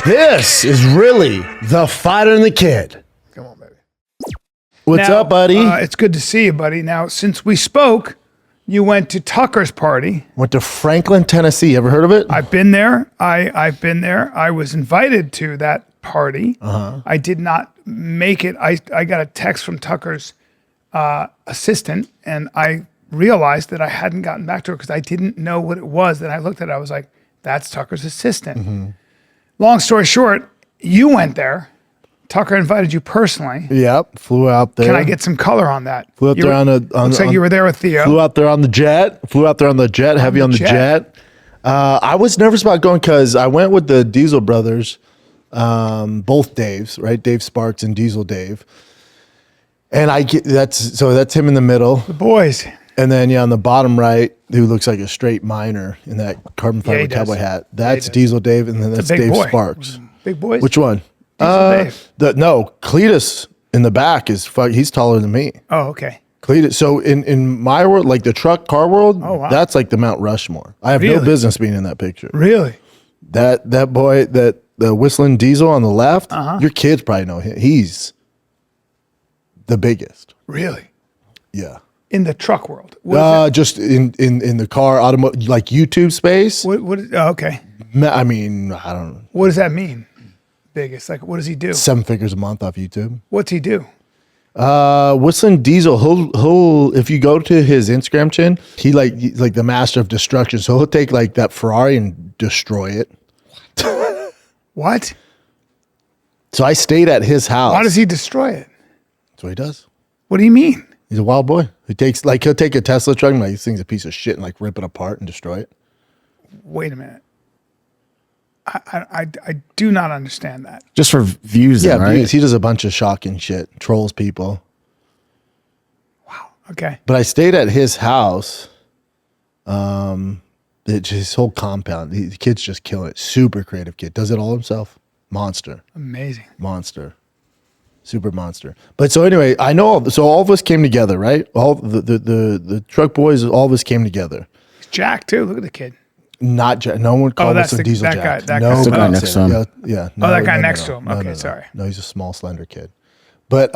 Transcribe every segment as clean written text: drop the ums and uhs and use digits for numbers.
This is really the Fighter and the Kid. Come on, baby. What's up, buddy? It's good to see you, buddy. Now, since we spoke, you went to Tucker's party. Went to Franklin, Tennessee. Ever heard of it? I've been there. I've been there. I was invited to that party. I did not make it. I got a text from Tucker's assistant, and I realized that I hadn't gotten back to her because I didn't know what it was. Then I looked at it. I was like, that's Tucker's assistant. Long story short, you went there. Tucker invited you personally. Yep. Flew out there. Can I get some color on that? Flew out there looks like you were there with Theo. Flew out there on the jet. Heavy on the jet. I was nervous about going because I went with the Diesel brothers, both Daves, right? Dave Sparks and Diesel Dave. And that's him in the middle. The boys. And then on the bottom right, who looks like a straight miner in that carbon fiber cowboy hat. That's Diesel Dave, and then that's Dave Sparks. Big boys. Which one? Dave. No, Cletus in the back he's taller than me. Oh, okay. Cletus. So in my world, like the car world, that's like the Mount Rushmore. I have no business being in that picture. Really? That boy, the whistling Diesel on the left, your kids probably know him. He's the biggest. Really? Yeah. In the truck world? Just in the car, automotive, like YouTube space. Okay. I mean, I don't know. What does that mean? Biggest? Like, what does he do? 7 figures a month off YouTube. What's he do? Whistling Diesel, he'll if you go to his Instagram chin, he's like the master of destruction. So he'll take like that Ferrari and destroy it. What? So I stayed at his house. Why does he destroy it? That's what he does. What do you mean? He's a wild boy. He'll take a Tesla truck and like this thing's a piece of shit and like rip it apart and destroy it. Wait a minute. I do not understand that. Just for views, right? Views. He does a bunch of shocking shit, trolls people. Wow. Okay. But I stayed at his house. His whole compound. The kid's just killing it. Super creative kid. Does it all himself. Monster. Amazing. Monster. Super monster. But so anyway, I know. So all of us came together, right? All the truck boys. All of us came together. He's Jack too. Look at the kid. Not Jack. No one called us a Diesel Jack. That's the guy next to him. Yeah. That guy next to him. Okay, sorry. No, he's a small, slender kid. But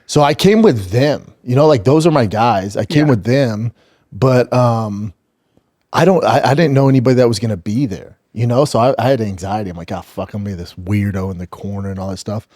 so I came with them. You know, like those are my guys. I came with them, but I didn't know anybody that was gonna be there. You know, so I had anxiety. I'm like, fuck, I'm gonna be this weirdo in the corner and all that stuff.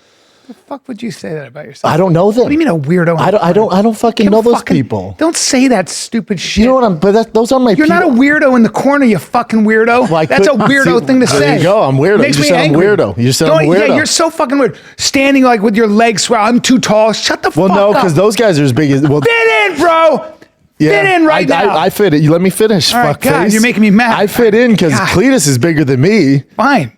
The fuck would you say that about yourself? I don't know them. What do you mean a weirdo? I don't fucking know those people. Don't say that stupid shit. You know what those are my people. You're not a weirdo in the corner, you fucking weirdo. Well, that's a weirdo thing to say. There you go. I'm weirdo. Makes you me said angry. I'm weirdo. You said I'm weirdo. Yeah, you're so fucking weird. Standing like with your legs spread. I'm too tall. Shut the fuck up. Well, no, because those guys are as big as. Well, fit in, bro. Fit in right now. I fit in. You let me finish. All right, fuck God, face. you're making me mad. I fit in because Cletus is bigger than me. Fine.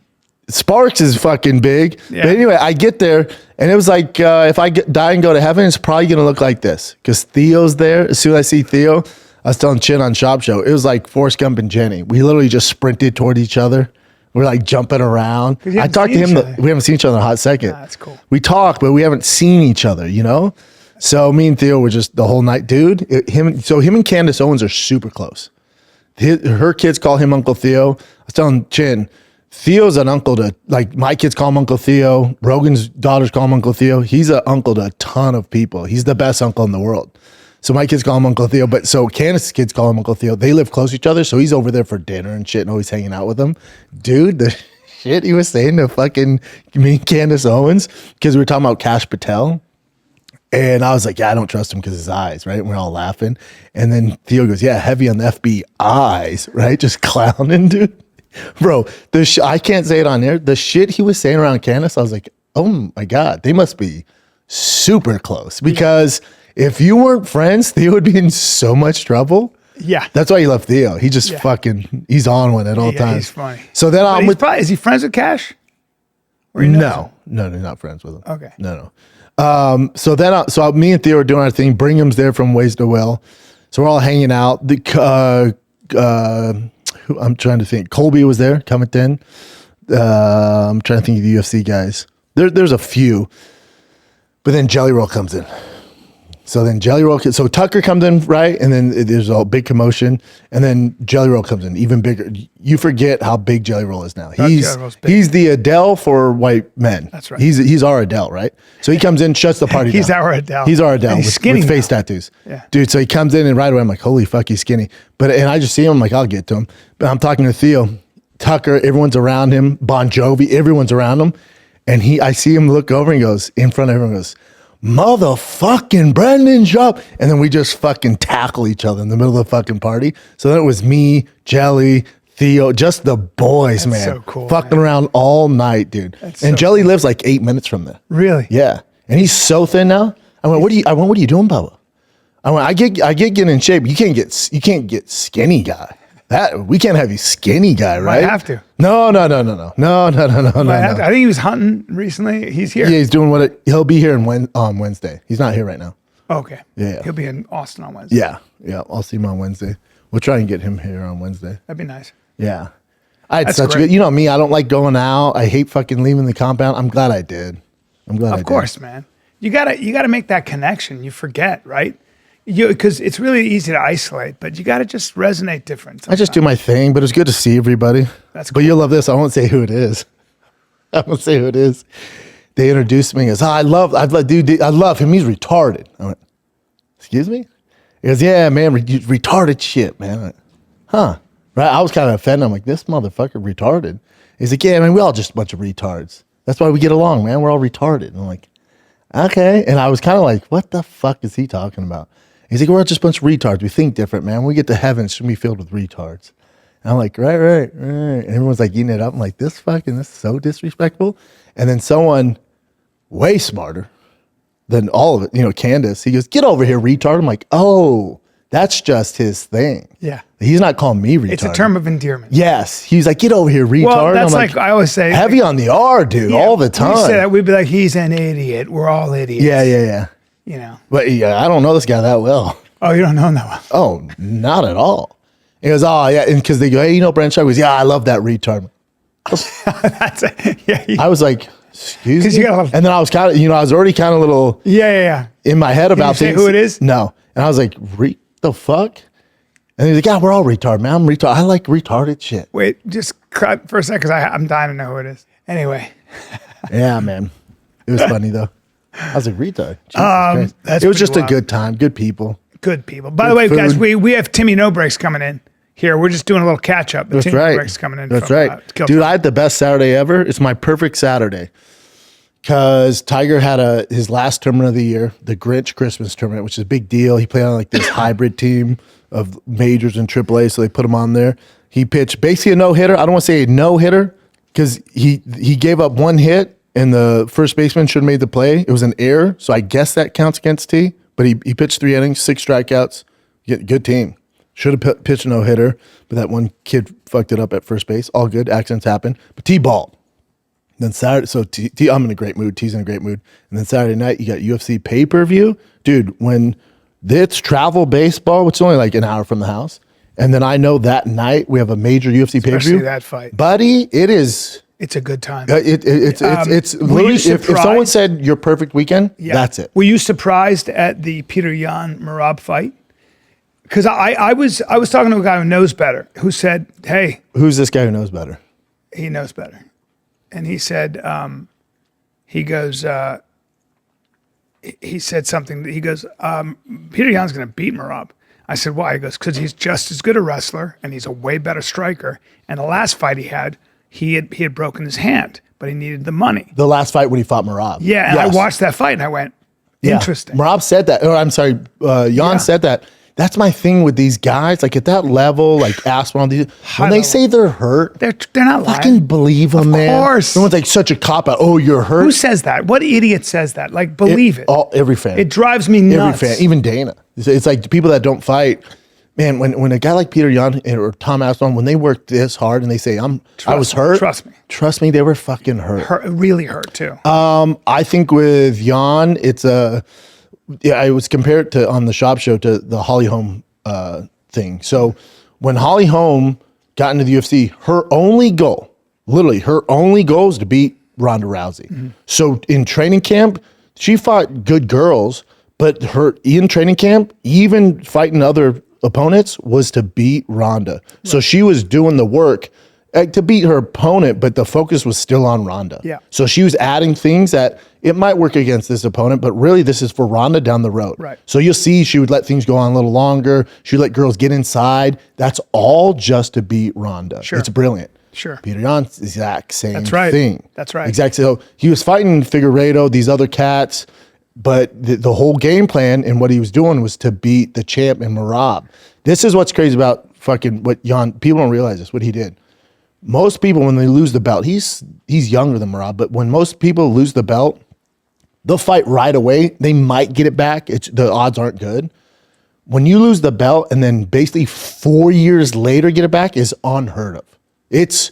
Sparks is fucking big. Yeah. But anyway, I get there and it was like, if I die and go to heaven, it's probably going to look like this. Because Theo's there. As soon as I see Theo, I was telling Chin on Shop Show, it was like Forrest Gump and Jenny. We literally just sprinted toward each other. We're like jumping around. I talked to him. We haven't seen each other in a hot second. That's cool. We talk, but we haven't seen each other, you know? So me and Theo were just the whole night. Dude, him and Candace Owens are super close. Her kids call him Uncle Theo. I was telling Chin, Theo's an uncle to, like, my kids call him Uncle Theo. Rogan's daughters call him Uncle Theo. He's an uncle to a ton of people. He's the best uncle in the world. So my kids call him Uncle Theo. But so Candace's kids call him Uncle Theo. They live close to each other. So he's over there for dinner and shit and always hanging out with them. Dude, the shit he was saying to fucking me and Candace Owens, because we were talking about Cash Patel. And I was like, yeah, I don't trust him because his eyes, right? And we're all laughing. And then Theo goes, yeah, heavy on the FBI's, right? Just clowning, dude. Bro, I can't say it on there. The shit he was saying around Candace, I was like, oh my God, they must be super close. Because if you weren't friends, Theo would be in so much trouble. Yeah. That's why he left Theo. He just he's on one at all times. He's funny. So then is he friends with Cash? No, they're not friends with him. Okay. No. So me and Theo are doing our thing. Bringham's there from Ways to Well. So we're all hanging out. I'm trying to think. Colby was there, Covington. I'm trying to think of the UFC guys. There's a few. But then Jelly Roll comes in. So then Jelly Roll, so Tucker comes in, right? And then there's a big commotion. And then Jelly Roll comes in, even bigger. You forget how big Jelly Roll is now. He's the Adele for white men. That's right. He's our Adele, right? So he comes in, shuts the party down. He's our Adele. He's our Adele And he's skinny with face now. tattoos. Yeah. Dude, so he comes in and right away I'm like, holy fuck, he's skinny. And I just see him, I'm like, I'll get to him. But I'm talking to Theo, Tucker, everyone's around him, Bon Jovi, everyone's around him. And I see him look over and goes, in front of everyone, goes, motherfucking Brendan Schaub. And then we just fucking tackle each other in the middle of the fucking party. So then it was me, Jelly, Theo, just the boys, man. So cool, fucking around all night, dude. And Jelly lives like 8 minutes from there. Really? Yeah. And he's so thin now. I went, what are you doing, Bubba? I went, I get in shape. You can't get skinny guy. We can't have you skinny guy, right? I have to. No. I think he was hunting recently. He's here. Yeah, he's doing he'll be here on Wednesday. He's not here right now. Okay. Yeah. He'll be in Austin on Wednesday. Yeah. I'll see him on Wednesday. We'll try and get him here on Wednesday. That'd be nice. Yeah. I had That's such a great. good, me, I don't like going out. I hate fucking leaving the compound. I'm glad I did. Of course, man. You gotta make that connection. You forget, right? Because it's really easy to isolate, but you gotta just resonate different. I just do my thing, but it's good to see everybody. That's cool. But you'll love this. I won't say who it is. They introduced me as, I love him. He's retarded. I went, excuse me? He goes, yeah, man, retarded shit, man. I went, huh? Right? I was kind of offended. I'm like, this motherfucker retarded. He's like, yeah, man, we're all just a bunch of retards. That's why we get along, man. We're all retarded. And I'm like, okay. And I was kind of like, what the fuck is he talking about? He's like, we're just a bunch of retards. We think different, man. When we get to heaven, it's going to be filled with retards. And I'm like, right. And everyone's like eating it up. I'm like, this is so disrespectful. And then someone way smarter than all of it, Candace, he goes, get over here, retard. I'm like, oh, that's just his thing. Yeah. He's not calling me retard. It's a term of endearment. Yes. He's like, get over here, retard. Well, that's I'm like I always say. Heavy on the R, dude, all the time. We say that, we'd be like, he's an idiot. We're all idiots. Yeah. But I don't know this guy that well. Oh, you don't know him that well? Oh, not at all. He goes, oh, yeah. And because they go, hey, Brendan Schaub goes, yeah, I love that retard. I was like, excuse me? And then I was kind of, I was already kind of little in my head about Did you things. say who it is? No. And I was like, the fuck? And he's like, yeah, we're all retarded, man. I'm retarded. I like retarded shit. Wait, just cut for a second because I'm dying to know who it is. Anyway. Yeah, man. It was funny, though. I was like, retard. Jesus Christ. It was just a good time. Good people. Good people. By the way, food. guys, we have Timmy No Brakes coming in here. We're just doing a little catch up. That's Timmy right. No Brakes coming in. That's right. Dude, I had the best Saturday ever. It's my perfect Saturday. Because Tiger had his last tournament of the year, the Grinch Christmas tournament, which is a big deal. He played on like this hybrid team of majors and AAA, so they put him on there. He pitched basically a no-hitter. I don't want to say a no-hitter because he gave up one hit and the first baseman should have made the play. It was an error, so I guess that counts against T. But he pitched 3 innings, 6 strikeouts. Good team. Should have pitched a no-hitter, but that one kid fucked it up at first base. All good. Accidents happen. But T balled. Then Saturday, so T, I'm in a great mood. T's in a great mood. And then Saturday night, you got UFC pay-per-view. Dude, when it's travel baseball, which is only like an hour from the house, and then I know that night we have a major UFC pay-per-view. Especially that fight. Buddy, it is... It's a good time. It's literally, if someone said your perfect weekend, that's it. Were you surprised at the Peter Yan Merab fight? Because I was talking to a guy who knows better, who said, hey. Who's this guy who knows better? He knows better. And he said, he said something, he goes, Peter Yan's going to beat Merab. I said, why? He goes, because he's just as good a wrestler and he's a way better striker. And the last fight he had broken his hand, but he needed the money. The last fight when he fought Merab. Yeah, and I watched that fight and I went, interesting. Merab said that, or I'm sorry, Yan said that. That's my thing with these guys, like at that level, like Aspinall, when they say they're hurt, they're not lying. Fucking believe them, man. Of course. Someone's like such a cop out. Oh, you're hurt. Who says that? What idiot says that? Like, believe it. Every fan. It drives me nuts. Every fan, even Dana. It's like people that don't fight. Man, when a guy like Peter Yan or Tom Aspinall, when they work this hard and they say, I was hurt. Trust me, they were fucking hurt. Really hurt too. I think with Yan, I was compared to on the Schaub show to the Holly Holm thing. So when Holly Holm got into the UFC, her only goal is to beat Ronda Rousey. Mm-hmm. So in training camp, she fought good girls, But her in training camp, even fighting other opponents, was to beat Ronda. So she was doing the work to beat her opponent, but the focus was still on Ronda. Yeah. So she was adding things that it might work against this opponent, but really this is for Ronda down the road. Right. So you'll see she would let things go on a little longer. She'd let girls get inside. That's all just to beat Ronda. Sure. It's brilliant. Sure. Peter Yan's exact same That's right. thing. That's right. Exactly. So he was fighting Figueiredo, these other cats, but the whole game plan and what he was doing was to beat the champ in Merab. This is what's crazy about fucking what Yan, people don't realize this, what he did. Most people, when they lose the belt, he's younger than Merab, but when most people lose the belt, they'll fight right away. They might get it back. The odds aren't good. When you lose the belt and then basically 4 years later get it back is unheard of. It's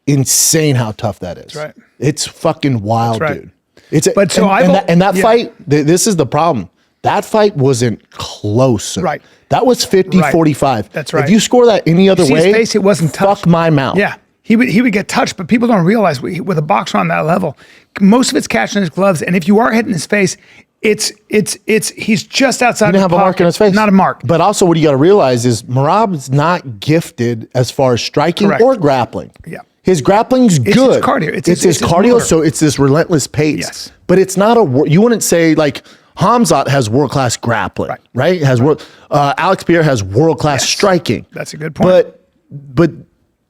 insane how tough that is. That's right. It's fucking wild, That's right. dude. It's But so that fight, this is the problem. That fight wasn't close. Right. That was 50-45. That's right. If you score that any other See way, his face, it wasn't touched. fuck my mouth. Yeah. He would get touched, but people don't realize with a boxer on that level, most of it's catching his gloves. And if you are hitting his face, he's just outside He didn't have a mark on his face. Not a mark. But also what you got to realize is Merab's not gifted as far as striking Correct. or grappling. Yeah. His grappling's good. His cardio. It's his his cardio, motor. so it's this relentless pace. Yes. But it's not you wouldn't say like Hamzat has world-class grappling, right? Alex Pierre has world-class striking. That's a good point. But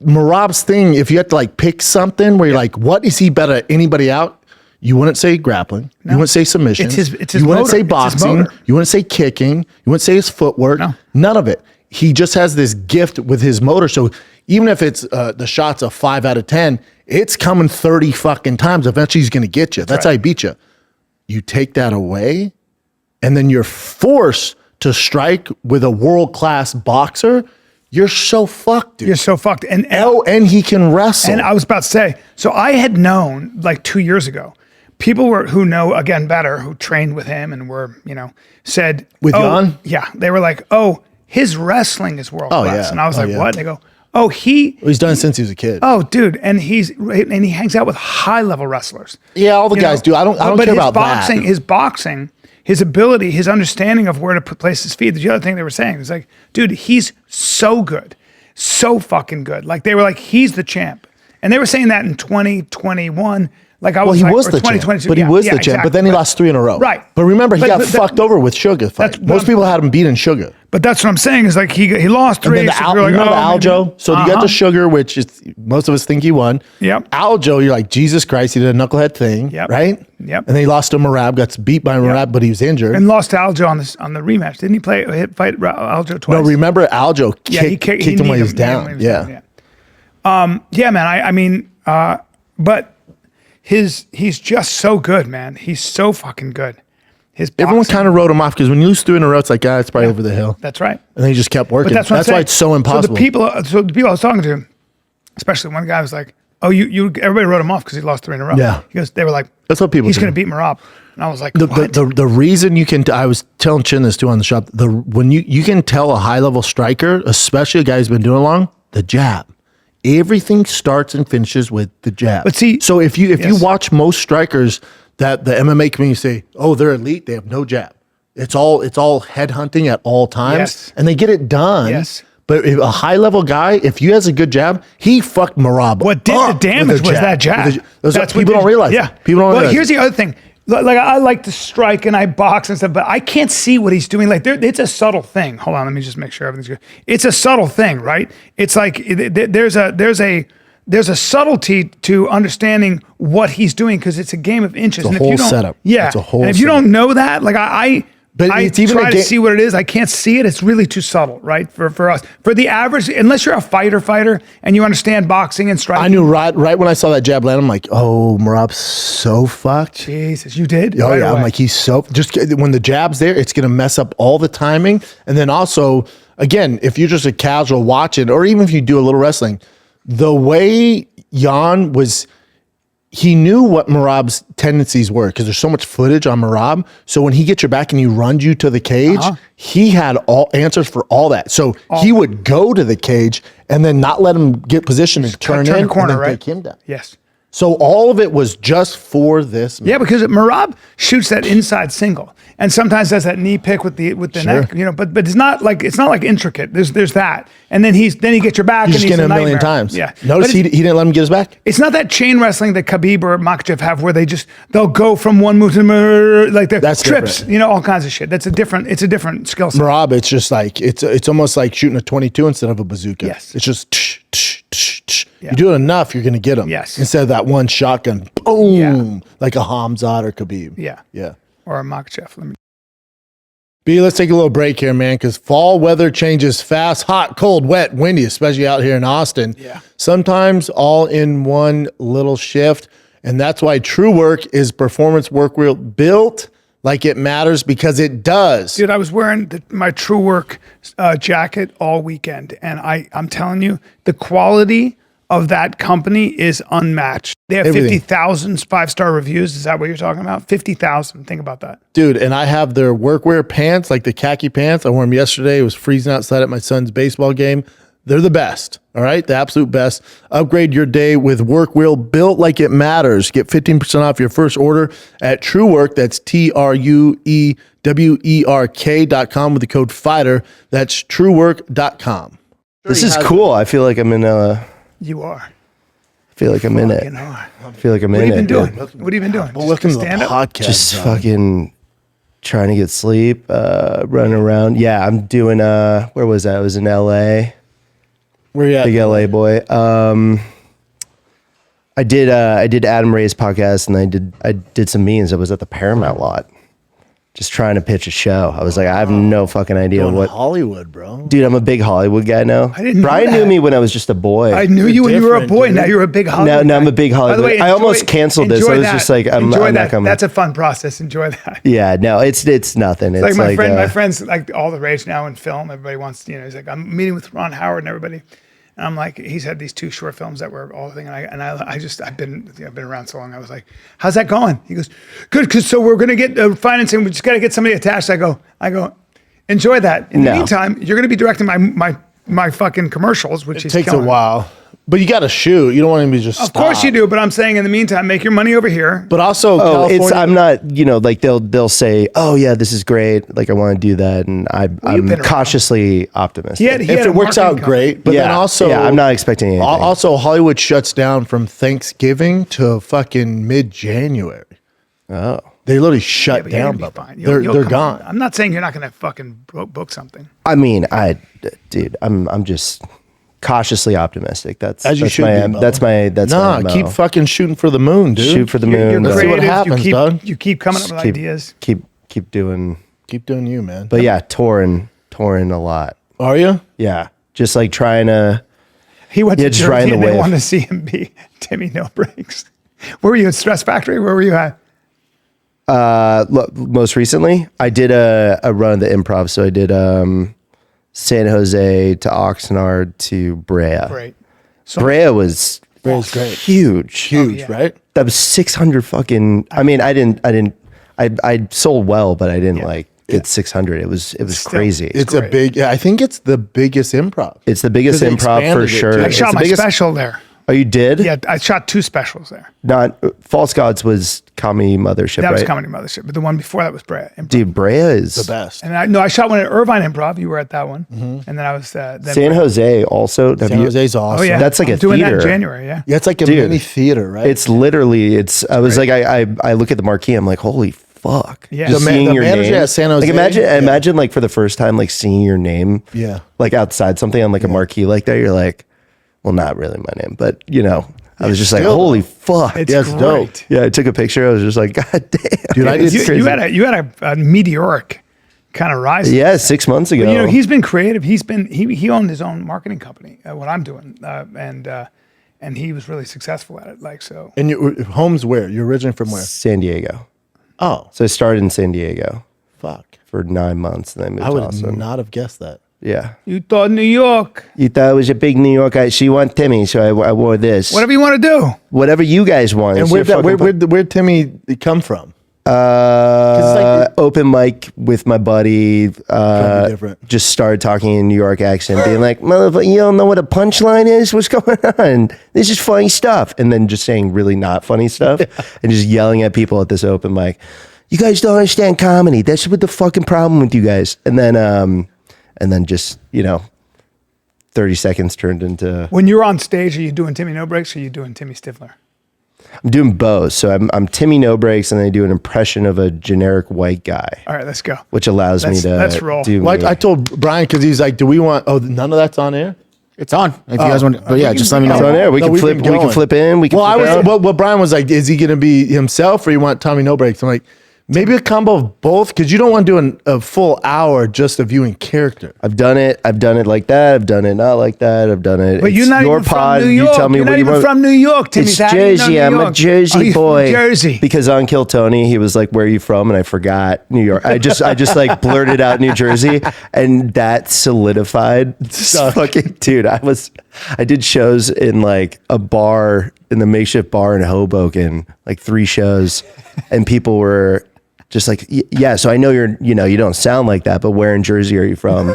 Merab's thing, if you had to like pick something where you're like, what is he better at anybody out? You wouldn't say grappling. No. You wouldn't say submission. It's his You wouldn't motor. say It's his boxing. motor. You wouldn't say kicking. You wouldn't say his footwork. No. None of it. He just has this gift with his motor. So even if it's the shot's a 5 out of 10, it's coming 30 fucking times. Eventually he's going to get you. That's how he beat you. You take that away, and then you're forced to strike with a world-class boxer. You're so fucked, dude. You're so fucked. And he can wrestle. And I was about to say, so I had known like 2 years ago, people who know again better, who trained with him and were, said with Jan? Yeah. They were like, oh, his wrestling is world class. Yeah. And I was like, yeah. what? They go, oh, he's done it since he was a kid. Oh, dude. And he hangs out with high level wrestlers. Yeah, all the guys do. I don't care about boxing, that. His boxing, his ability, his understanding of where to place his feet. The other thing they were saying was like, dude, he's so good. So fucking good. Like they were like, he's the champ. And they were saying that in 2021. Like I was he like, was the champ, but he was the champ. Exactly. But then he lost 3 in a row. Right. But remember, he got fucked over with Sugar fight. Most people had him beat in Sugar. But that's what I'm saying is like he lost 3. And then the Aljo. So you got the Sugar, which is most of us think he won. Yep. Aljo, you're like, Jesus Christ, he did a knucklehead thing. Yep. Right? Yep. And then he lost to Merab, got beat by Merab, but he was injured. And lost to Aljo on the rematch. Didn't he fight Aljo twice? No, remember Aljo kicked him when he was down. Yeah, man. I mean, but he's just so good, man. He's so fucking good. Everyone kind of wrote him off because when you lose 3 in a row, it's like, it's probably over the hill. That's right. And then he just kept working. But that's why it's so impossible. So the people I was talking to, especially one guy was like, oh, everybody wrote him off because he lost 3 in a row. Yeah. They were like, that's what people he's do. going to beat Merab. And I was like, the reason you can, I was telling Chin this too on the shop, when you can tell a high level striker, especially a guy who's been doing it long, the jab. Everything starts and finishes with the jab. But see, so if you watch most strikers that the MMA community say, oh, they're elite, they have no jab. It's all head hunting at all times, and they get it done. Yes. But if a high level guy, if he has a good jab, he fucked Merab. What did the damage was that jab. That's people don't realize. Yeah, people don't realize. Well, here's the other thing. Like I like to strike and I box and stuff, but I can't see what he's doing. Like it's a subtle thing. Hold on, let me just make sure everything's good. It's a subtle thing, right? It's like there's a subtlety to understanding what he's doing because it's a game of inches. It's a whole setup. Yeah, it's a whole. And if you don't know that, like I try to see what it is. I can't see it. It's really too subtle, right? For us, for the average, unless you're a fighter, and you understand boxing and striking. I knew right when I saw that jab land. I'm like, oh, Merab's so fucked. Jesus, you did? Oh yeah, I'm like, he's so just when the jab's there, it's gonna mess up all the timing. And then also, again, if you're just a casual watching, or even if you do a little wrestling, the way Jan was. He knew what Merab's tendencies were because there's so much footage on Merab. So when he gets your back and he runs you to the cage, he had all answers for all that. So he would go to the cage and then not let him get positioned and turn in the corner, and then right? take him down. Yes. So all of it was just for this. Yeah, because Merab shoots that inside single, and sometimes does that knee pick with the neck, you know. But it's not like intricate. There's that, and then he gets your back. You just and get it a million times. Yeah. Notice he didn't let him get his back. It's not that chain wrestling that Khabib or Makhachev have, where they'll go from one move to like That's trips, different. you know, all kinds of shit. It's a different skill set. Merab, it's just like it's almost like shooting a 22 instead of a bazooka. Yes. It's just tsh, tsh, tsh, tsh. You do it enough, you're gonna get him. Yes. Instead of that one shotgun, boom, like a Hamzat or Khabib. Yeah. Yeah. Or a Makhachev. B, let's take a little break here, man, because fall weather changes fast, hot, cold, wet, windy, especially out here in Austin. Yeah. Sometimes all in one little shift. And that's why True Work is performance workwear built like it matters, because it does. Dude, I was wearing my True Work jacket all weekend, and I'm telling you, the quality of that company is unmatched. They have 50,000 5-star reviews. Is that what you're talking about? 50,000. Think about that. Dude, and I have their workwear pants, like the khaki pants. I wore them yesterday. It was freezing outside at my son's baseball game. They're the best, all right? The absolute best. Upgrade your day with workwear built like it matters. Get 15% off your first order at TrueWork. That's TrueWerk.com with the code FIGHTER. That's TrueWork.com. This is cool. I feel like I'm in a... You are. I feel like I'm in it. I feel like I'm in it. What have you been doing? What have you been doing? Well, welcome to the podcast. Just fucking trying to get sleep, running around. Yeah, I'm doing, where was I? I was in LA. Where you at? Big LA boy. I did Adam Ray's podcast, and I did some meetings. I was at the Paramount lot, just trying to pitch a show. I was like, I have no fucking idea Going what. Hollywood, bro. Dude, I'm a big Hollywood guy now. I didn't know Brian that. knew me when I was just a boy. I knew you when you were a different, boy. dude. Now you're a big Hollywood. Now I'm guy. a big By the Hollywood. way, I almost canceled this. enjoy I was that. just like, I'm enjoy not that. coming. That's a fun process. Enjoy that. Yeah, no, it's nothing. It's Like my friends, like all the rage now in film. Everybody wants, you know, he's like, I'm meeting with Ron Howard and everybody. And I'm like, he's had these 2 short films that were all the thing. I've been around so long. I was like, how's that going? He goes, good. Cause so we're going to get financing. We just got to get somebody attached. I go, enjoy that. In the meantime, you're going to be directing my fucking commercials, which It takes a while. But you got to shoot. You don't want to be just Of course you do, but I'm saying in the meantime, make your money over here. But also, California, I'm not, you know, like they'll say, oh yeah, this is great. Like I want to do that. And I'm been cautiously optimistic. He if had it a works out marketing great, but then also, I'm not expecting anything. Also, Hollywood shuts down from Thanksgiving to fucking mid-January. Oh. They literally shut But you're down. gonna be fine. They're You'll come gone. on. I'm not saying you're not going to fucking book something. I mean, dude, I'm just cautiously optimistic. That's As you that's should my, be, that's my that's Nah, my MO. keep fucking shooting for the moon, dude. Shoot for the You're moon. See what creative. happens, dog. You keep coming up with ideas. Keep doing. Keep doing you, man. But yeah, touring a lot. Are you? Yeah, just like trying to. He went to just riding Jersey and the they wave. wanted to see him be Timmy No Brakes. Where were you at Stress Factory? Where were you at? Most recently, I did a run of the improv. So I did San Jose to Oxnard to Brea. Great. So Brea was Brea's great. huge. yeah. Right? That was 600 fucking. I mean, I sold well, but I didn't like get 600. It was still- crazy. It's a great. big, I think it's the biggest improv. It's the biggest 'Cause they improv for expanded it, sure. too. I It's shot the my biggest. special there. Oh, you did? Yeah, I shot 2 specials there. Not False Gods was Comedy Mothership, That was right? Comedy Mothership, but the one before that was Brea. Improv. Dude, Brea is The best. And I shot one at Irvine Improv. You were at that one, and then I was then San Jose also. Have San you- Jose's awesome. Oh yeah, That's like I'm a doing that theater. in January. Yeah. Yeah, it's like a Dude. mini theater, right? It's literally. I was like, I look at the marquee. I'm like, holy fuck. Yeah. Just The seeing the your manager name. at San Jose. Like Yeah. imagine like for the first time, like seeing your name. Yeah. Like outside something on like a marquee like that. You're like, well, not really my name, but you know. I was just like, Still, holy fuck. It's Yeah, it's dope. great. Yeah, I took a picture. I was just like, God damn. Dude, I did It's You crazy. had a meteoric kind of rise. Yeah, 6 months ago. You know, he's been creative. He owned his own marketing company. What I'm doing, and he was really successful at it. Like so. And your home's where? You're originally from where? San Diego. Oh, So I started in San Diego fuck. for 9 months, and then I moved I to would Austin. not have guessed that. Yeah. You thought New York. You thought it was a big New York guy. She want Timmy, so I wore this. Whatever you want to do. Whatever you guys want. And It's where'd your fucking Timmy come from? Open mic with my buddy. different. Just started talking in New York accent, being like, "Motherfucker, you don't know what a punchline is? What's going on? This is funny stuff." And then just saying really not funny stuff, and just yelling at people at this open mic. You guys don't understand comedy. That's what the fucking problem with you guys. And then just 30 seconds turned into. When you're on stage, are you doing Timmy No Brakes or are you doing Timmy Stifler? I'm doing both. So I'm Timmy No Brakes, and I do an impression of a generic white guy. All right, let's go. Which allows me to let's roll. do. Well, I told Brian because he's like, "Do we want?" Oh, none of that's on air. It's on. If you guys want, but yeah, just let me know. It's on air. We can flip. We can flip in. We can. Well, Brian was like, "Is he going to be himself, or you want Tommy No Brakes?" I'm like, maybe a combo of both, because you don't want to do a full hour just of you in character. I've done it like that. I've done it not like that. I've done it. But you're not even from New York. You tell me you're what not you even want. from New York, Timmy. It's Jersey. I'm a Jersey boy. Jersey. Because on Kill Tony, he was like, "Where are you from?" And I forgot New York. I just like blurted out New Jersey, and that solidified. Fucking dude, I did shows in like a bar, in the makeshift bar in Hoboken, like 3 shows, and people were just like, yeah, so I know you don't sound like that, but where in Jersey are you from?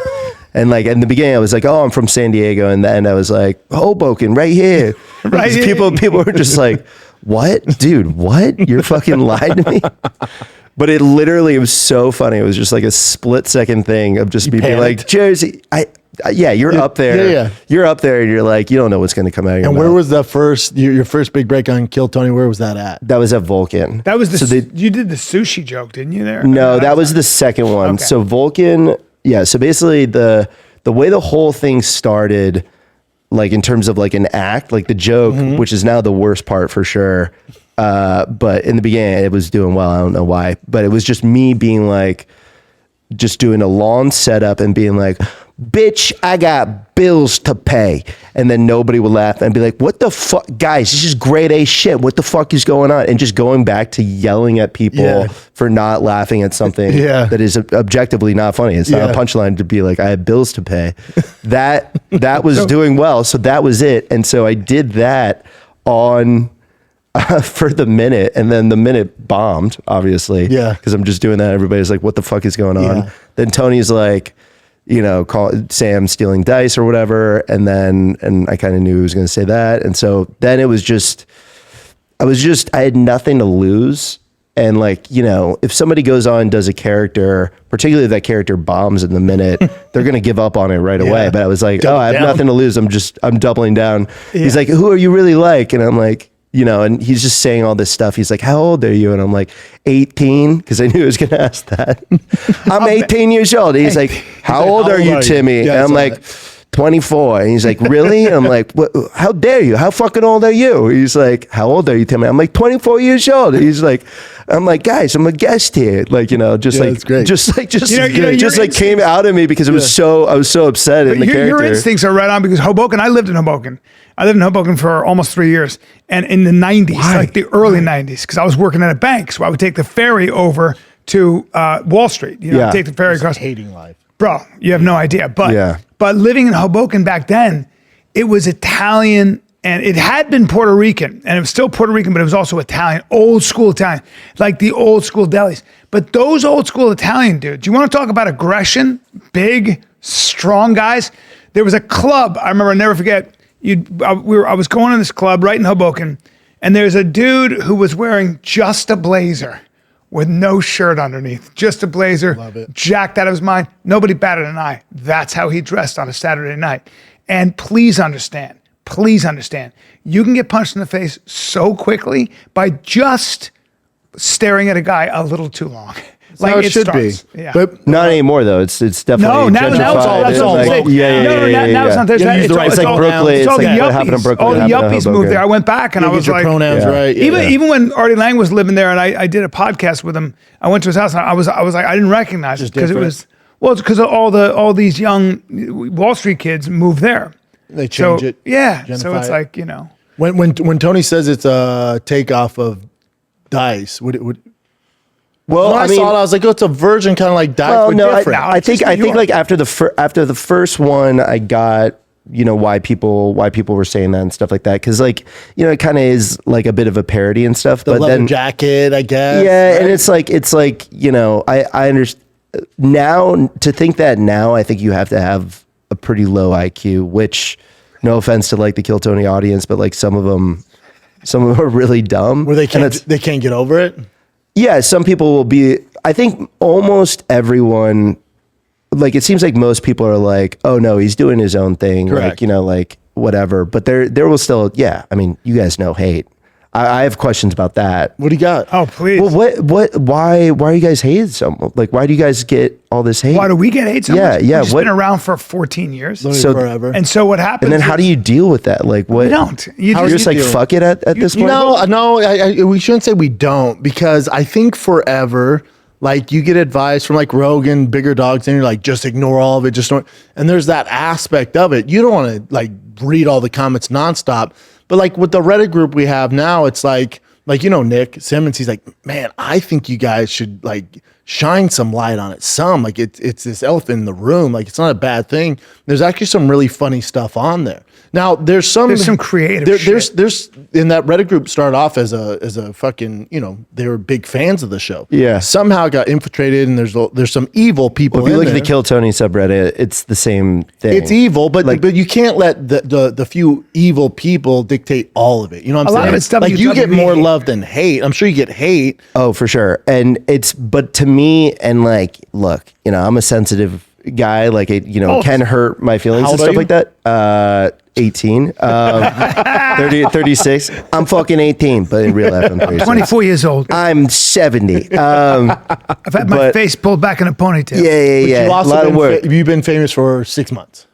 And like in the beginning, I was like, oh, I'm from San Diego. And then I was like, Hoboken, right here. Right here. People were just like, what? Dude, what? You're fucking lied to me? But it was so funny. It was just like a split second thing of just me being like, Jersey, you're up there. Yeah. You're up there and you're like, you don't know what's going to come out of your mouth. And where was the your first big break on Kill Tony? Where was that at? That was at Vulcan. That was you did the sushi joke, didn't you there? No, that was the second one. Okay. So Vulcan, yeah. So basically the way the whole thing started, like in terms of like an act, like the joke, which is now the worst part for sure. But in the beginning it was doing well. I don't know why, but it was just me being like, just doing a long setup and being like, bitch, I got bills to pay. And then nobody would laugh and be like, what the fuck? Guys, this is grade A shit. What the fuck is going on? And just going back to yelling at people for not laughing at something that is objectively not funny. It's not a punchline to be like, I have bills to pay. That was doing well. So that was it. And so I did that on... for the minute, and then the minute bombed, obviously. Yeah. Because I'm just doing that. Everybody's like, what the fuck is going on? Then Tony's like, call Sam stealing dice or whatever. And I kind of knew he was going to say that. And so then it was just, I had nothing to lose. And like, if somebody goes on and does a character, particularly if that character bombs in the minute, they're going to give up on it right away. But I was like, I have nothing to lose. I'm doubling down. He's like, who are you really like? And I'm like, and he's just saying all this stuff. He's like, how old are you? And I'm like, 18, because I knew he was going to ask that. I'm 18 years old. And he's like, how old are you, Timmy? And I'm like, 24. And he's like, really? And I'm like, what, how dare you? How fucking old are you? He's like, how old are you, Timmy? I'm like, 24 years old. And he's like, I'm like, guys, I'm a guest here. Like, just came out of me because I was so upset in the character. Your instincts are right on, because Hoboken, I lived in Hoboken. I lived in Hoboken for almost 3 years. And in the 90s, like the early 90s, because I was working at a bank. So I would take the ferry over to Wall Street. Take the ferry across. Hating life. Bro, you have no idea. But living in Hoboken back then, it was Italian, and it had been Puerto Rican, and it was still Puerto Rican, but it was also Italian, old school Italian, like the old school delis. But those old school Italian dudes, you want to talk about aggression, big, strong guys? There was a club, I remember, I'll never forget, I was going to this club right in Hoboken, and there's a dude who was wearing just a blazer with no shirt underneath, just a blazer, jacked out of his mind. Nobody batted an eye. That's how he dressed on a Saturday night. And please understand, you can get punched in the face so quickly by just staring at a guy a little too long. Like how it should be. Yeah. But not anymore though. It's definitely now it's all like, now it's not there. It's like Brooklyn. It's like what happened in Brooklyn. All the yuppies moved there. I went back and I was like, pronouns right. Even when Artie Lang was living there, and I did a podcast with him, I went to his house and I was like, I didn't recognize it because it's because all these young Wall Street kids moved there. They change it. Yeah. So it's like, when Tony says it's a takeoff of Dice, would well, when I saw it, I was like, it's a version kind of like Dice, but different. I think like after the first one, I got why people were saying that and stuff like that. Cause like, it kind of is like a bit of a parody and stuff, The but leather then jacket, I guess. yeah. right? And it's like, I understand now to think that now I think you have to have a pretty low IQ, which no offense to like the Kill Tony audience, but like some of them are really dumb. Where they can't get over it. Yeah. Some people will be, I think almost everyone, like it seems like most people are like, oh no, he's doing his own thing. Correct. Like, like whatever, but there will still, I mean, you guys know hate. I have questions about that. What do you got? Oh, please. Well, why are you guys hated so much? Like, why do you guys get all this hate? Why do we get hate so much? Yeah. We've been around for 14 years. So forever. And so what happens? And then how do you deal with that? Like what? You don't. You're just like, fuck it at this point? No, we shouldn't say we don't, because I think forever, like you get advice from like Rogan, bigger dogs, and you're like, just ignore all of it. Just don't. And there's that aspect of it. You don't want to like read all the comments nonstop. But like with the Reddit group we have now, it's like Nick Simmons, he's like, man, I think you guys should like shine some light on it. Like it's this elephant in the room. Like it's not a bad thing. There's actually some really funny stuff on there. Now there's some creative shit. There's in that Reddit group started off as a fucking, they were big fans of the show. Yeah. Somehow got infiltrated, and there's some evil people. Well, if you look there. at the Kill Tony subreddit, it's the same thing. It's evil, but you can't let the few evil people dictate all of it. You know what I'm saying? Lot of it's like you get WWE. more love than hate. I'm sure you get hate. Oh, for sure. And but to me, and like, look, I'm a sensitive guy. Like it, can hurt my feelings How and old stuff are like that. 18, 36. I'm fucking 18, but in real life, I'm 36. 24 years old. I'm 70. I've had my face pulled back in a ponytail. Yeah. You A also lot of work. you've been famous for 6 months.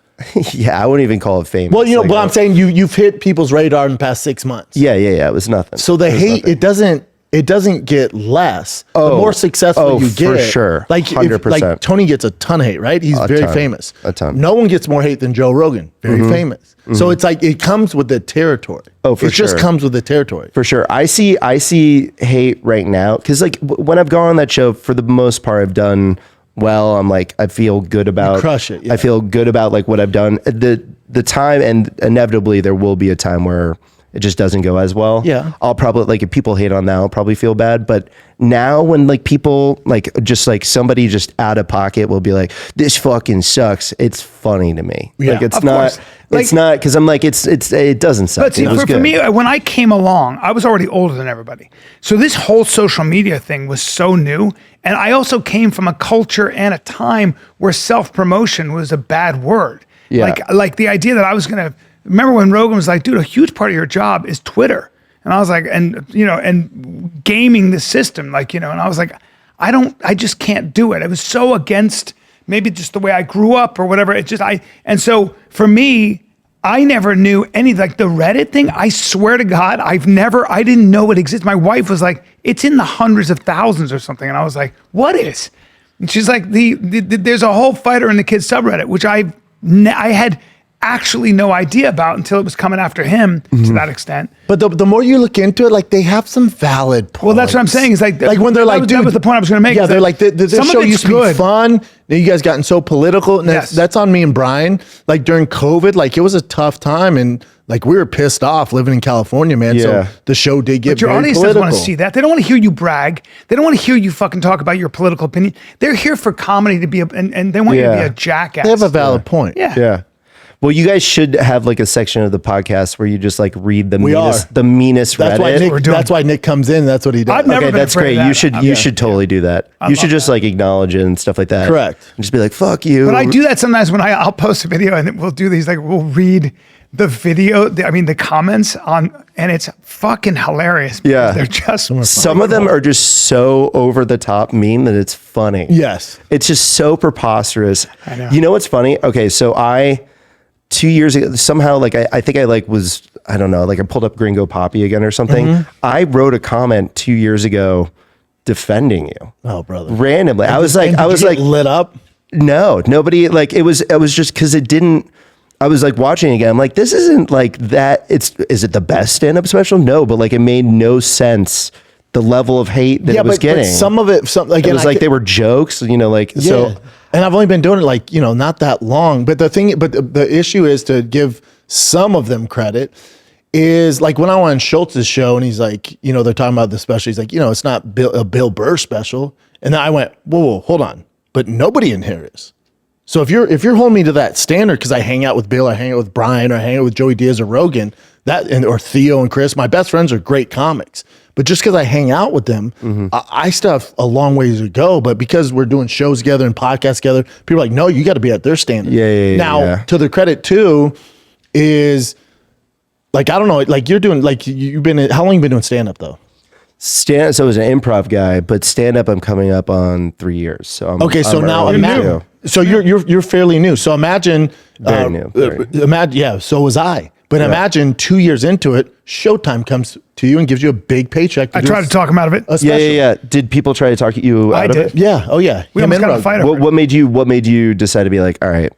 Yeah, I wouldn't even call it famous. Well, Like, but I'm saying you've hit people's radar in the past 6 months. Yeah. It was nothing. So the hate, it doesn't get less. The more successful you get, for sure. Like 100%. like Tony gets a ton of hate, right? He's very famous. A ton. No one gets more hate than Joe Rogan. Very famous. So it's like it comes with the territory. Oh, for It just sure. comes with the territory. For sure. I see hate right now. Cause like when I've gone on that show, for the most part, I've done well. I'm like, I feel good about, crush it, yeah. I feel good about like what I've done. The time, and inevitably there will be a time where it just doesn't go as well. Yeah. I'll probably, like, if people hate on that, I'll probably feel bad. But now when like people like just like somebody just out of pocket will be like, this fucking sucks. It's funny to me. Yeah, like it's of not, course. it's Like- not, cause I'm like, it doesn't suck. But see, It was for good. me, when I came along, I was already older than everybody. So this whole social media thing was so new. And I also came from a culture and a time where self-promotion was a bad word. Yeah. Like the idea that I was going to, remember when Rogan was like, dude, a huge part of your job is Twitter. And I was like, and gaming the system, and I was like, I just can't do it. I was so against maybe just the way I grew up or whatever. And so for me, I never knew any, like the Reddit thing. I swear to God, I didn't know it existed. My wife was like, it's in the hundreds of thousands or something. And I was like, what is? And she's like, there's a whole fighter in the kids subreddit, which I had actually no idea about until it was coming after him to that extent. But the more you look into it, like they have some valid points. Well, that's what I'm saying. Is like when they're like, that was the point I was going to make. Yeah, is they're that like, this some of show it's used to be good. fun. Now you guys gotten so political, and Yes. that's on me and Bryan. Like during COVID, like it was a tough time, and like we were pissed off living in California, man. Yeah. So the show did get But your very audience political. doesn't want to see that. They don't want to hear you brag. They don't want to hear you fucking talk about your political opinion. They're here for comedy to be and they want you to be Yeah. a jackass. They have a valid point. Yeah. Yeah. Well, you guys should have like a section of the podcast where you just like read the We meanest, are. the meanest That's why Reddit. Nick. That's why Nick comes in. That's what he does. I've never Okay, been that's afraid great. of that. You should totally do that. You should just like acknowledge it and stuff like that. Correct. And just be like, fuck you. But I do that sometimes when I'll post a video and we'll do these, like we'll read the video, the comments on, and it's fucking hilarious. Because Yeah. they're just Some of them are just so over the top mean that it's funny. Yes. It's just so preposterous. I know. You know what's funny? Okay, so 2 years ago, somehow, like, I think I like was, I don't know, like I pulled up Gringo Papi again or something. Mm-hmm. I wrote a comment 2 years ago defending you. Oh, brother. Randomly. I was And did you get lit up. no, nobody, like, it was just because it didn't, I was like watching it again. I'm like, this isn't like that. Is it the best stand-up special? No, but like it made no sense. The level of hate that it was getting. But some of it, It was like they were jokes, like, so And I've only been doing it like, not that long. But the issue is to give some of them credit is like when I went on Schultz's show and he's like, they're talking about the special. He's like, it's not a Bill Burr special. And then I went, whoa, hold on. But nobody in here is. So if you're holding me to that standard, because I hang out with Bill, I hang out with Bryan, or I hang out with Joey Diaz or Rogan, or Theo and Chris, my best friends are great comics. But just because I hang out with them, I still have a long ways to go. But because we're doing shows together and podcasts together, people are like, no, you got to be at their standard. Now, to the credit too, is like, I don't know, like you're doing, like how long you been doing stand-up though? So I was an improv guy, but stand-up I'm coming up on 3 years. So now imagine, so you're fairly new. So imagine, very new. So was I. But imagine 2 years into it, Showtime comes to you and gives you a big paycheck. I tried to talk him out of it. Yeah. Did people try to talk you out of it? Yeah. Oh yeah. We almost got in a fight over it. What made you decide to be like, all right,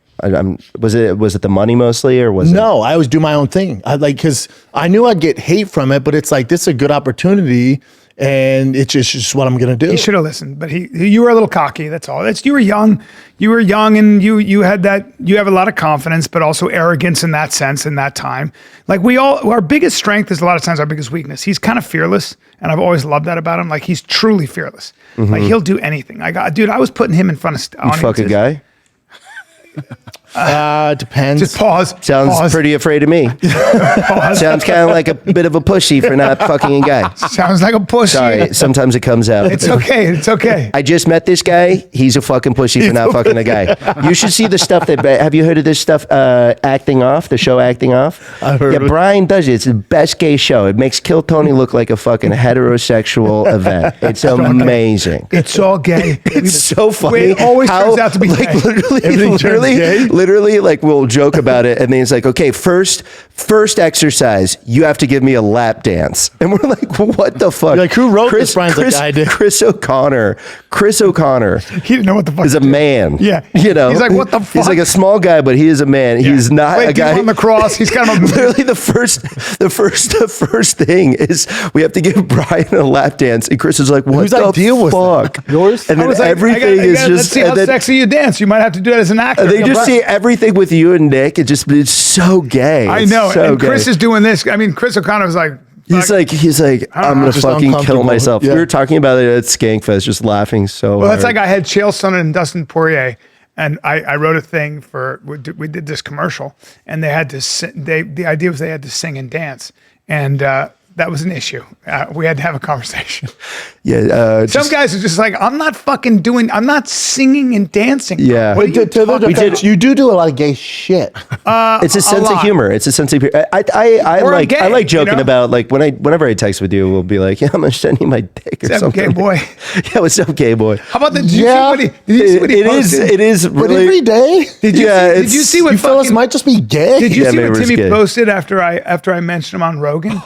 was it the money mostly, or was it? No, I always do my own thing. Because I knew I'd get hate from it, but it's like, this is a good opportunity. And it's just what I'm going to do. He should have listened, but you were a little cocky. That's all. You were young, and you have a lot of confidence, but also arrogance in that sense, in that time. Like our biggest strength is a lot of times our biggest weakness. He's kind of fearless, and I've always loved that about him. Like he's truly fearless. Like he'll do anything. I was putting him in front of audiences. You fuck a guy? Depends. Just pause. Sounds pretty afraid of me. Sounds kind of like a bit of a pushy for not fucking a guy. Sounds like a pussy. Sorry, sometimes it comes out. It's okay. I just met this guy. He's a fucking pussy for not fucking a guy. You should see the stuff have you heard of this stuff, Acting Off, the show Acting Off? I've heard of it. Brian does it. It's the best gay show. It makes Kill Tony look like a fucking heterosexual event. It's amazing. It's all gay. It's so funny. It always turns out to be gay. Literally, like we'll joke about it, and then it's like, okay, first exercise, you have to give me a lap dance, and we're like, what the fuck? You're like, who wrote this? Brian's like, I did. Chris O'Connor. He didn't know what the fuck. Is a man. Yeah, he's like, what the fuck? He's like a small guy, but he is a man. Yeah. He's not a guy on the cross. He's kind of literally the first thing is we have to give Brian a lap dance, and Chris is like, what the idea was fuck? That? Yours? And then everything is just. Let's see how sexy you dance. You might have to do it as an actor. They just see everything with you and Nick. It's so gay. I know. So and Chris is doing this. I mean, Chris O'Connor was like. He's like, I'm gonna fucking kill myself. Yeah. We were talking about it at Skankfest, just laughing so hard. That's like I had Chael Sonnen and Dustin Poirier, and I wrote a thing we did this commercial, and they had to the idea was they had to sing and dance, and that was an issue. We had to have a conversation. Yeah. Some guys are just like, I'm not singing and dancing. Yeah. You do a lot of gay shit. It's a sense of humor. It's a sense of humor. I like joking about, like, whenever I text with you, we'll be like, yeah, I'm gonna send you my dick or something. Gay boy. Yeah, what's up, gay boy? How about did you see what he posted? It is really. But every day? Did you see what fellas might just be gay? Did you see what Timmy posted after I mentioned him on Rogan?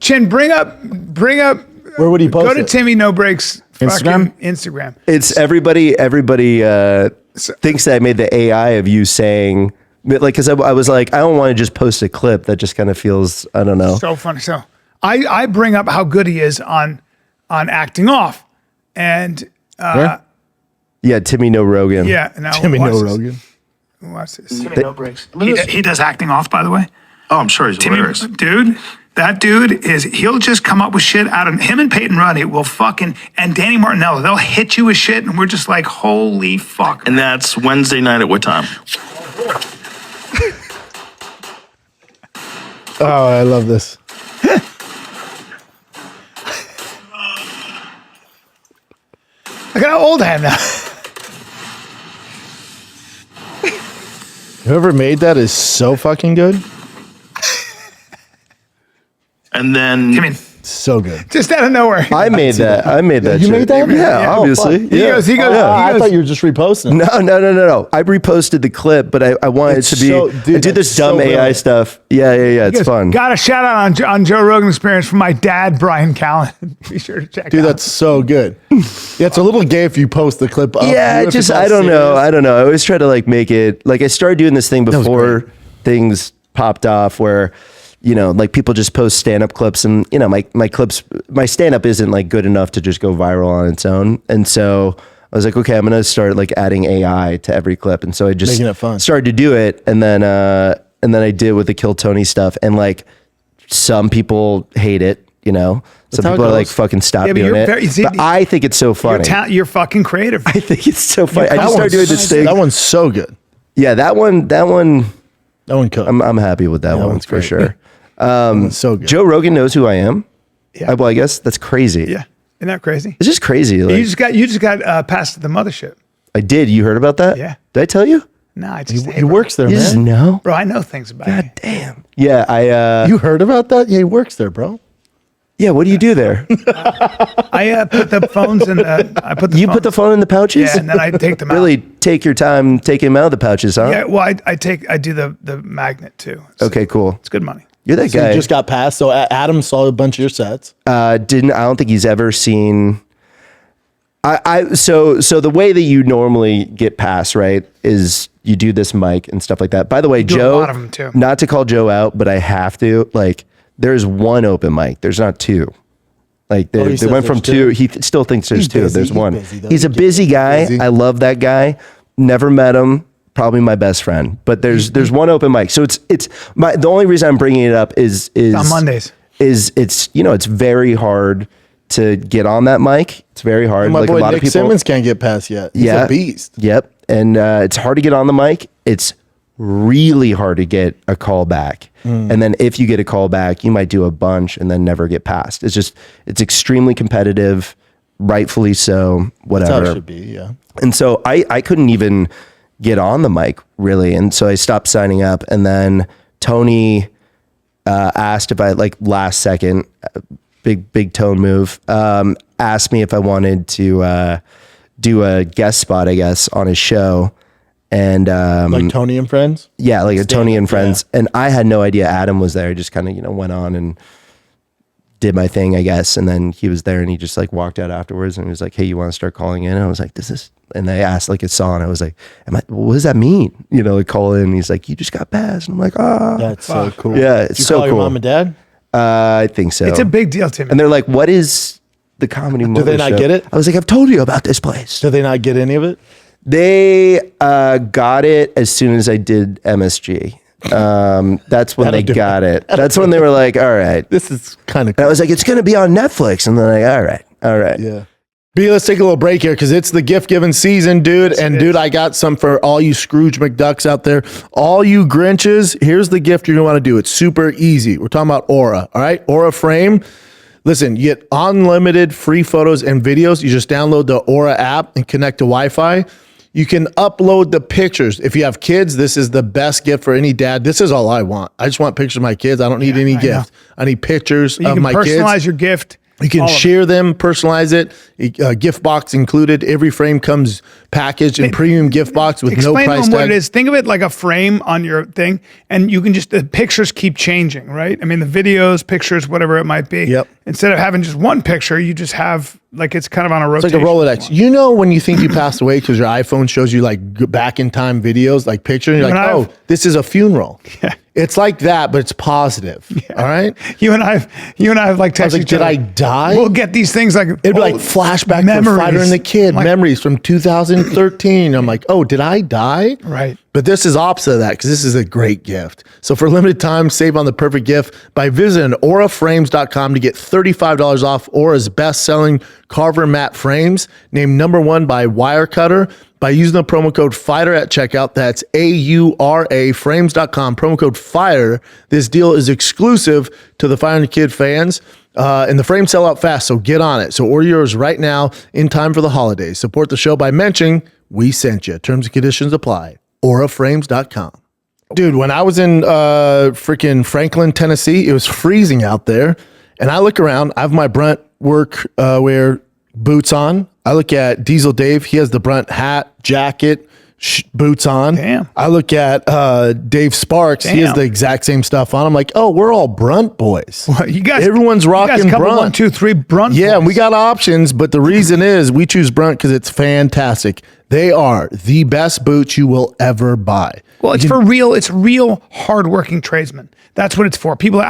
Chin, bring up. Where would he post Go to Timmy No Brakes Instagram. It's everybody thinks that I made the AI of you saying, like, because I was like, I don't want to just post a clip that just kind of feels, I don't know. So funny. So I bring up how good he is on Acting Off, and yeah, Timmy No Rogan. Yeah, now Timmy No Rogan. Watch this. Timmy No Brakes. He does Acting Off, by the way. Oh, I'm sure he's hilarious. Dude, that dude he'll just come up with shit out of him, and Peyton Ruddy will and Danny Martinello, they'll hit you with shit, and we're just like, holy fuck. And that's Wednesday night at what time? Oh, I love this. Look at how old I am now. Whoever made that is so fucking good. And then so good. Just out of nowhere. I made that. You made that? Yeah, obviously. He goes. I thought you were just reposting. No. I reposted the clip, but I wanted it to be do this dumb AI stuff. Yeah. It's fun. Got a shout out on Joe Rogan Experience from my dad, Brian Callen. Be sure to check. Dude, that's so good. Yeah, it's a little gay if you post the clip up. Yeah, I don't know. I always try to like make it like I started doing this thing before things popped off where. Like people just post stand-up clips, and my stand-up isn't like good enough to just go viral on its own. And so was like, okay, I'm going to start like adding AI to every clip. And so I just Making it fun. started to do it. And then I did with the Kill Tony stuff. And like some people hate it, you know, some how it people are like, goes. fucking stop Yeah, but doing you're it. very- see, but I think it's so funny. You're fucking creative. I think it's so funny. I That just started doing one's- this thing. That one's so good. Yeah, that one, That one cooked. I'm happy with that one one's for great. sure. It's so good. Joe Rogan knows who I am. Yeah. Well, I guess that's crazy. Yeah. Isn't that crazy? It's just crazy. Like, You just got passed to the mothership. I did. You heard about that? Yeah. Did I tell you? No, I just He works there, You just man. know? Bro, I know things about you. Damn. Yeah, You heard about that? Yeah, he works there, bro. yeah, what do you do there? I put the phones in the. You put the phone in the pouches? Yeah, and then I take them out. Really take your time taking them out of the pouches, huh? Yeah, well, I do the magnet too. So Okay, cool. it's good money. You're that So guy. you just got passed. So Adam saw a bunch of your sets. I don't think he's ever seen. So the way that you normally get past, right, is you do this mic and stuff like that. By the way, do a Joe, lot of them, too. not to call Joe out, but I have to, like, there's one open mic. There's not two. Like they he says went from there's two. He still thinks there's He's two. busy. There's He's one. busy, though. He's a He busy gets guy. busy. I love that guy. Never met him. Probably my best friend. But there's one open mic. So it's the only reason I'm bringing it up is On Mondays. Is it's it's very hard to get on that mic. It's very hard. My like boy a lot Nick of people. Simmons can't get past yet. He's a beast. Yep. And it's hard to get on the mic. It's really hard to get a call back. And then if you get a call back, you might do a bunch and then never get past. It's extremely competitive, rightfully so, That's how whatever. it should be. Yeah. And so I couldn't even get on the mic really. And so I stopped signing up. And then Tony asked if I, like last second, big tone move, asked me if I wanted to do a guest spot, I guess, on his show. And Like Tony and Friends. yeah, like a Tony and up, Friends. And I had no idea Adam was there. I just kind of, went on and did my thing, I guess. And then he was there and he just like walked out afterwards and he was like, hey, you want to start calling in? And I was like, and they asked like a song. I was like, what does that mean? Like call in. And he's like, you just got passed. And I'm like, That's so cool. Yeah, Did it's you so call your cool. mom and dad? I think so. It's a big deal to me. And they're like, what is the Comedy Mothership? Do they not get it? I was like, I've told you about this place. Did they not get any of it? They got it as soon as I did MSG. That's when they do got it. That's when they were like, all right. This is kind of And I was like, it's going to be on Netflix. And they're like, all right. Yeah. B, let's take a little break here because it's the gift giving season, dude. And dude, I got some for all you Scrooge McDucks out there. All you Grinches, here's the gift you're going to want to do. It's super easy. We're talking about Aura, all right? Aura Frame. Listen, you get unlimited free photos and videos. You just download the Aura app and connect to Wi-Fi. You can upload the pictures. If you have kids, this is the best gift for any dad. This is all I want. I just want pictures of my kids. I don't need any gift. I need pictures you of can my kids. personalize your gift. You can all of it. share them, personalize it. Gift box included. Every frame comes packaged in premium gift box with no Explain to price them what tag. it is. Think of it like a frame on your thing, and you can the pictures keep changing, right? I mean, the videos, pictures, whatever it might be. Yep. Instead of having just one picture, you just have it's kind of on a It's rotation. like a Rolodex. You know when you think you passed away because your iPhone shows you like back in time videos, like pictures. You're You like, and I oh, have- this is a funeral. Yeah. It's like that, but it's positive. All right. You and I have like texted I was like, each did other. I die? We'll get these things like It'd be like flashback memories. for Fighter and the Kid, Like- memories from 2013. I'm like, oh, did I die? Right. But this is opposite of that because this is a great gift. So for limited time, save on the perfect gift by visiting auraframes.com to get $35 off Aura's best-selling Carver matte frames, named #1 by Wirecutter. By using the promo code FIGHTER at checkout, that's AURA frames.com, promo code FIGHTER. This deal is exclusive to the Fire and the Kid fans. And the frames sell out fast, so get on it. So order yours right now in time for the holidays. Support the show by mentioning we sent you. Terms and conditions apply. auraframes.com. Dude, when I was in freaking Franklin, Tennessee, it was freezing out there. And I look around, I have my Brunt work wear boots on. I look at Diesel Dave. He has the Brunt hat, jacket, boots on. Damn. I look at Dave Sparks. He has Damn. the exact same stuff on. I'm like, oh, we're all Brunt boys. Well, you guys, Everyone's rocking you guys couple Brunt. 1, 2, 3 Brunt. Yeah, and boys. we got options, but the reason is we choose Brunt because it's fantastic. They are the best boots you will ever buy. Well, it's for real. It's real hardworking tradesmen. That's what it's for. People that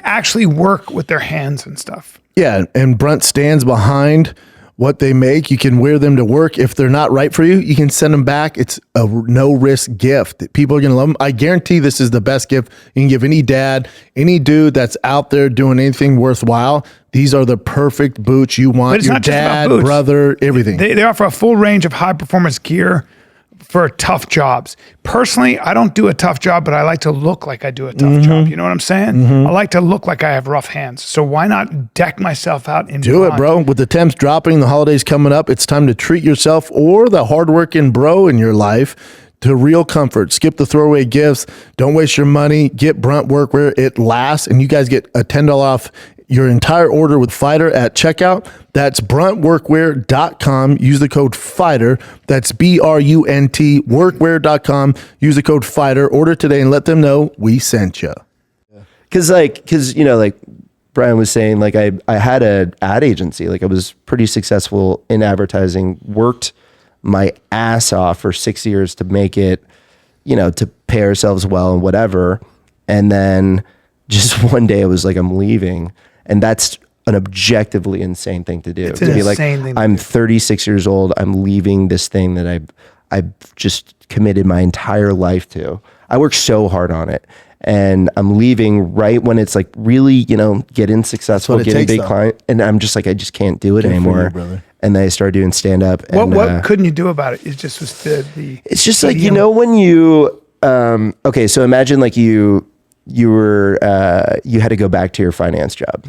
actually work with their hands and stuff. Yeah, and Brunt stands behind what they make. You can wear them to work. If they're not right for you, you can send them back. It's a no risk gift. People are going to love them. I guarantee this is the best gift you can give any dad, any dude that's out there doing anything worthwhile. These are the perfect boots you want. it's Your not just about dad, boots. brother, everything. They offer a full range of high performance gear for tough jobs. Personally, I don't do a tough job, but I like to look like I do a tough job. You know what I'm saying? I like to look like I have rough hands. So why not deck myself out in Do it, bro. With the temps dropping, the holidays coming up, it's time to treat yourself or the hardworking bro in your life to real comfort. Skip the throwaway gifts. Don't waste your money. Get Brunt Workwear. It lasts, and you guys get a $10 off your entire order with Fighter at checkout. That's bruntworkwear.com. Use the code FIGHTER. That's BRUNT workwear.com. Use the code FIGHTER. Order today and let them know we sent you. Cause you know, like Brian was saying, like I had a ad agency, like I was pretty successful in advertising, worked my ass off for 6 years to make it, you know, to pay ourselves well and whatever. And then just one day I was like, I'm leaving. And that's an objectively insane thing to do. It's to an be like, insane thing to I'm do. 36 years old. I'm leaving this thing that I've just committed my entire life to. I worked so hard on it. And I'm leaving right when it's like really, you know, getting successful, what it getting takes, big though. client. And I'm just like, I just can't do it Good for anymore. you, brother. And then I started doing stand up. What couldn't you do about it? It just was the It's just like, you medium. know, when you, okay, so imagine like you were, you had to go back to your finance job.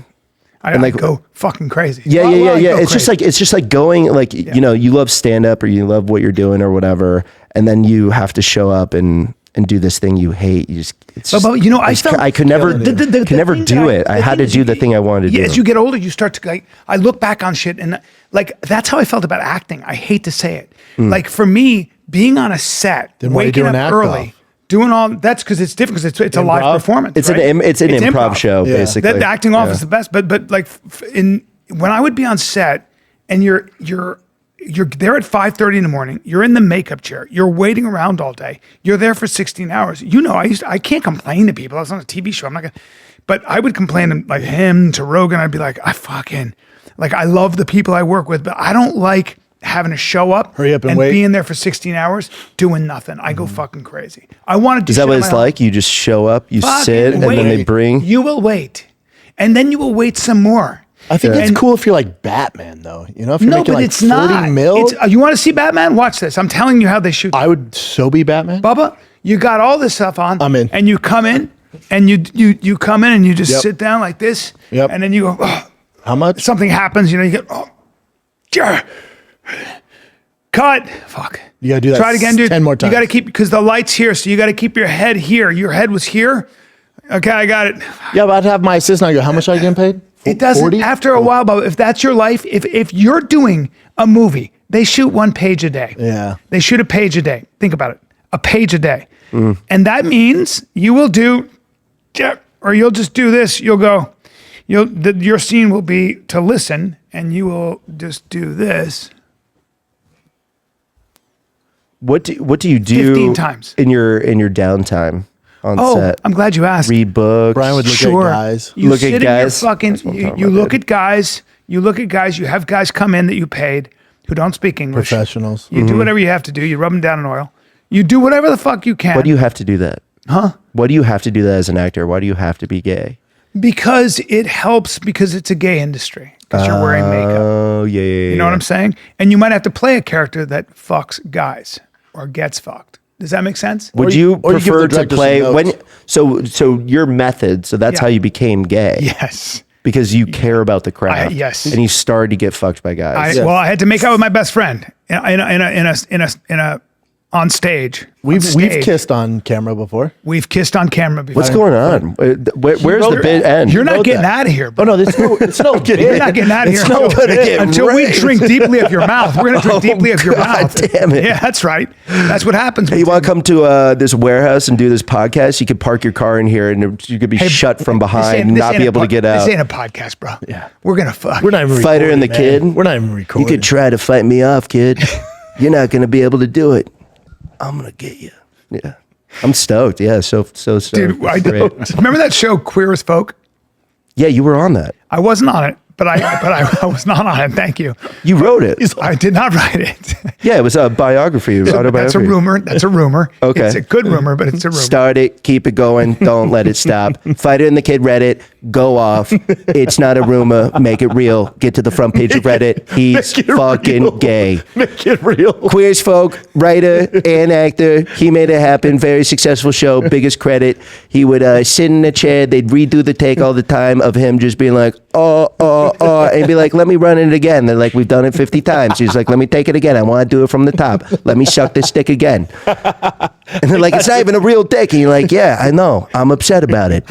I like go fucking crazy. Yeah, Why- yeah, why yeah, yeah. go It's just crazy? like going like, you know, you love stand up or you love what you're doing or whatever. And then you have to show up and do this thing you hate. You just, it's But, just, you know, I just- felt I could never, could never thing do that it. I the had thing to is do the thing I wanted to do. As you get older, you start to like, I look back on shit and like, that's how I felt about acting. I hate to say it. Like for me, being on a set, Then why are you waking doing up act early, off? doing all, that's because it's different because it's a live Improv? performance. It's right? an improv show, Yeah. basically. The acting off Yeah. is the best, but like when I would be on set and you're there at 5:30 in the morning, you're in the makeup chair, you're waiting around all day, you're there for 16 hours. You know, I can't complain to people. I was on a TV show. I'm not gonna, but I would complain to like him, to Rogan. I'd be like, I love the people I work with, but I don't like having to show up, Hurry up and wait. being there for 16 hours doing nothing. I go fucking crazy. I want to do Is that shit what on it's my own. like? You just show up, you Fucking sit, and then they wait. bring. You will wait, and then you will wait some more. I think it's And- cool if you're like Batman, though. You know, if you're No, making but like it's 40 not. mil, It's, you want to see Batman? Watch this. I'm telling you how they shoot. I would so be Batman. Bubba, you got all this stuff on. I'm in. And you come in, and you come in, and you just Yep. sit down like this. Yep. And then you go, oh, How much? something happens. You know, you get, oh, yeah. Cut. Fuck. You gotta do that Try it again, dude. 10 more You got to times. keep, because the light's here, so you got to keep your head here. Your head was here. Okay, I got it. Yeah, but I'd have my assistant. I go, how much are you getting paid? It doesn't. 40? After a while, Bubba, if that's your life, if you're doing a movie, they shoot one page a day. Yeah. They shoot a page a day. Think about it. A page a day. And that means you will do, or you'll just do this. You'll go, your scene will be to listen, and you will just do this. What do you do 15 times. in your downtime on Oh, set? I'm glad you asked. Read books. Brian would look Sure. at guys. You Look at sit in your guys. fucking, That's what I'm talking you about, look dude. at guys. You look at guys. You have guys come in that you paid who don't speak English. Professionals. You do whatever you have to do. You rub them down in oil. You do whatever the fuck you can. Why do you have to do that? Huh? Why do you have to do that as an actor? Why do you have to be gay? Because it helps, because it's a gay industry. Because you're wearing makeup. Oh, yeah. You know what I'm saying? And you might have to play a character that fucks guys or gets fucked. Does that make sense? Would you- you or you give prefer the to director some play when? notes. So your method. So that's Yeah. how you became gay. Yes. Because you care about the craft. yes. And you started to get fucked by guys. Well, I had to make out with my best friend in a on stage. We've On stage. kissed on camera before. We've kissed on camera before. What's going on? Where's the bit end? You're not wrote getting that. out of here. Oh Bro. no, it's no bid. You're not getting out of here It's no until, bid. until we Right. drink deeply of your mouth. We're going to drink deeply of your God mouth. damn it. Yeah, that's right. That's what happens. Hey, you want to come to this warehouse and do this podcast? You could park your car in here and you could be shut from behind and not be able to get out. This ain't a podcast, bro. Yeah. We're going to fuck. We're not even Fighter and the recording, man. Kid. We're not even You recording. could try to fight me off, kid. You're not going to be able to do it. I'm going to get you. Yeah. I'm stoked. Yeah, so stoked. Dude, It's great. remember that show, Queer as Folk? Yeah, you were on that. I wasn't on it, but I was not on it. Thank you. You wrote it. I did not write it. Yeah, it was a biography, autobiography. That's a rumor. That's a rumor. Okay. It's a good rumor, but it's a rumor. Start it, keep it going, don't let it stop. Fighter and the Kid read it, go off. It's not a rumor, make it real. Get to the front page of Reddit. He's fucking real. gay. Make it real. Queer as folk, writer and actor. He made it happen. Very successful show. Biggest credit. He would sit in a chair. They'd redo the take all the time of him just being like, and be like, let me run it again. They're like, we've done it 50 times. He's like, let me take it again. I want to do it from the top. Let me suck this dick again. And they're like, it's not even a real dick. And you're like, yeah, I know. I'm upset about it.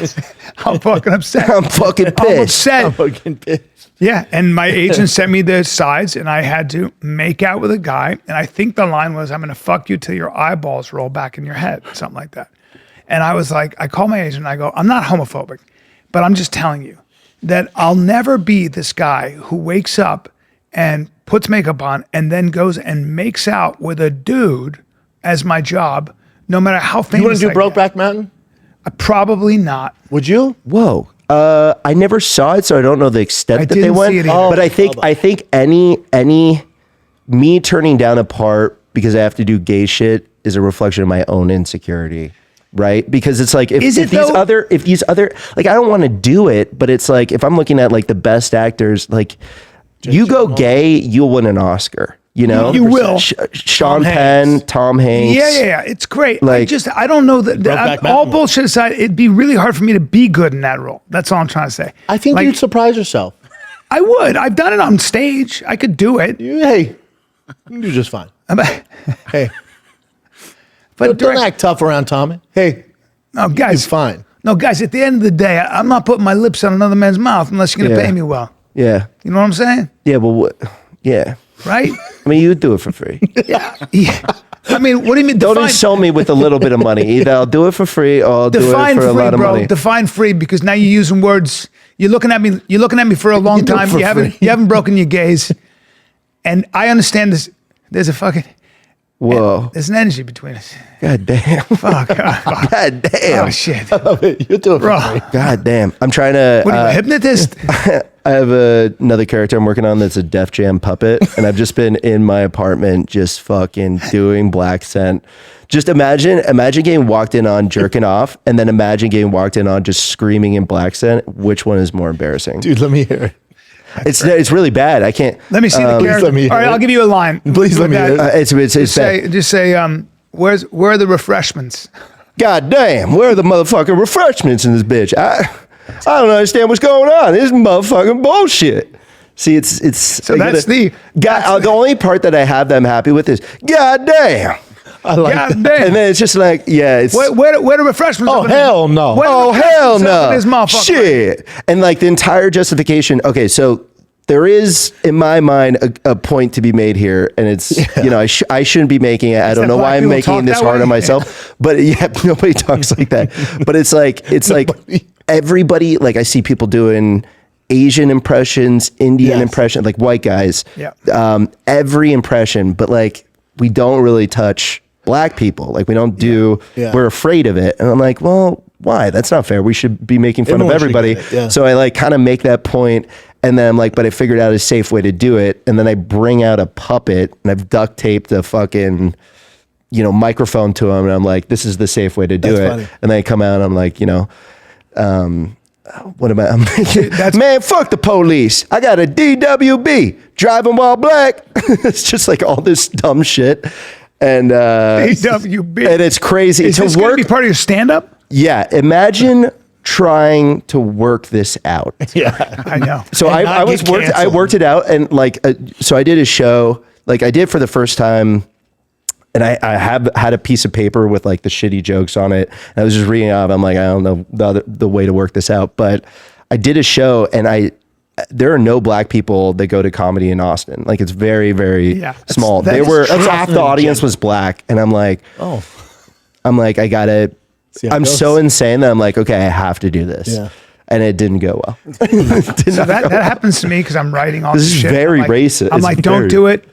I'm fucking upset. I'm fucking pissed. I'm upset. I'm fucking pissed. Yeah, and my agent sent me the sides, and I had to make out with a guy, and I think the line was, I'm going to fuck you till your eyeballs roll back in your head, something like that. And I was like, I called my agent, and I go, I'm not homophobic, but I'm just telling you that I'll never be this guy who wakes up and puts makeup on and then goes and makes out with a dude as my job, no matter how famous You want to do I get. Brokeback Mountain? Probably not. Would you? Whoa. I never saw it, so I don't know the extent that they didn't went. see it either. But I think any me turning down a part because I have to do gay shit is a reflection of my own insecurity, right? Because it's like if these other like I don't want to do it, but it's like if I'm looking at like the best actors, like you go gay, you'll win an Oscar. You know, You will. Sean Penn, Tom Hanks. Yeah. It's great. Like- I don't know that. Brokeback All Mountain. bullshit aside, it'd be really hard for me to be good in that role. That's all I'm trying to say. I think Like, you'd surprise yourself. I would. I've done it on stage. I could do it. Hey, you do just fine. Hey, But don't act tough around Tommy. Hey, no, he's guys. fine. No, guys. At the end of the day, I'm not putting my lips on another man's mouth unless you're going to Yeah. pay me well. Yeah. You know what I'm saying? Yeah, but what? Yeah. Right? I mean, you would do it for free. Yeah. I mean, what do you mean? Don't Define, insult me with a little bit of money. Either I'll do it for free or I'll do it define for a free, lot of bro. money. Define free, because now you're using words. You're looking at me. You're looking at me for a long do it time. for You haven't broken your gaze, and I understand this. There's a fucking. Whoa. There's an energy between us. God damn. Fuck. Fuck. God damn. Oh shit. You do it for Bro. free. God damn. I'm trying to. What are you, a hypnotist? I have another character I'm working on that's a Def Jam puppet, and I've just been in my apartment just fucking doing black scent. Just imagine getting walked in on jerking off, and then imagine getting walked in on just screaming in black scent. Which one is more embarrassing? Dude, let me hear it. It's really bad. I can't. Let me see the character. let me hear All right, it. I'll give you a line. Please let me hear it. It's bad. Just say, where are the refreshments? God damn, where are the motherfucking refreshments in this bitch? I don't understand what's going on. This is motherfucking bullshit. See, it's So that's the only part that I have that I'm happy with is God damn. I like God that. damn. And then it's just like, yeah, it's Where the refreshments? Oh, up in hell no. Where the oh hell refreshments up in no. This motherfucker? Shit. And like the entire justification. Okay, so there is, in my mind, a point to be made here, and it's you know I shouldn't be making it. I don't that know black why I'm people making talk this that hard way? on myself, but yeah, nobody talks like that. But it's like everybody, like I see people doing Asian impressions, Indian Yes. impression, like white guys, Yeah. every impression, but like we don't really touch black people. Like we don't do. Yeah. We're afraid of it, and I'm like, well, why? That's not fair. We should be making fun Everyone of should everybody. get it, yeah. So I like kind of make that point, and then I'm like, but I figured out a safe way to do it, and then I bring out a puppet and I've duct taped a fucking microphone to him, and I'm like, this is the safe way to do That's it. funny. And then I come out and I'm like, what am I? I'm man, fuck the police. I got a DWB driving while black. It's just like all this dumb shit. And DWB. and it's crazy Is to this going work. to be part of your stand-up? Yeah, imagine trying to work this out. Yeah. I know. So And I not get canceled. worked it out, and like so I did a show, like I did for the first time, and I have had a piece of paper with like the shitty jokes on it, and I was just reading off. I'm like, I don't know the way to work this out, but I did a show, and there are no black people that go to comedy in Austin. Like it's very, very small. that There is were true. half the audience was black, and I'm like, I gotta. See how it I'm goes. so insane that I'm like, okay, I have to do this. Yeah. and it didn't go well. So that happens to me because I'm writing all This this is shit. very I'm like, racist. I'm It's like, don't do it.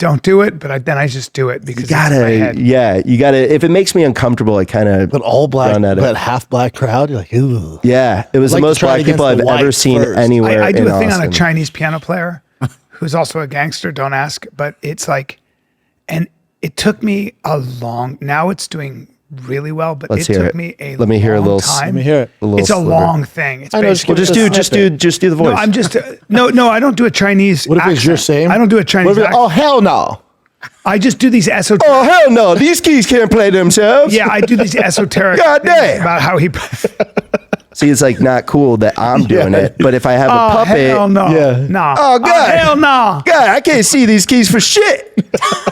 But then I just do it because You it's in my head. you gotta. If it makes me uncomfortable, I kind of. But all black, run at it. but half black crowd. You're like, ooh. Yeah, it was I'd the like to most try black it against people I've the ever whites seen first. anywhere. I do in a thing on Austin. a Chinese piano player who's also a gangster. Don't ask. But it's like, and it took me a long. Now it's doing really well, but Let's it hear took it. me a Let me hear a long little- time. Let me hear it. A little It's a sliver. long thing. It's I know, just basically Well, just do the voice. no. I'm just no. I don't do a Chinese. What if it's your accent. same? I don't do a Chinese. What if it- oh, accent. hell no. I just do these esoteric. Oh hell no! These keys can't play themselves. Yeah, I do these esoteric God things damn. about how he. See, it's like not cool that I'm doing it, but if I have a Oh puppet, hell no! Yeah. No. Oh, God. hell no! God, I can't see these keys for shit.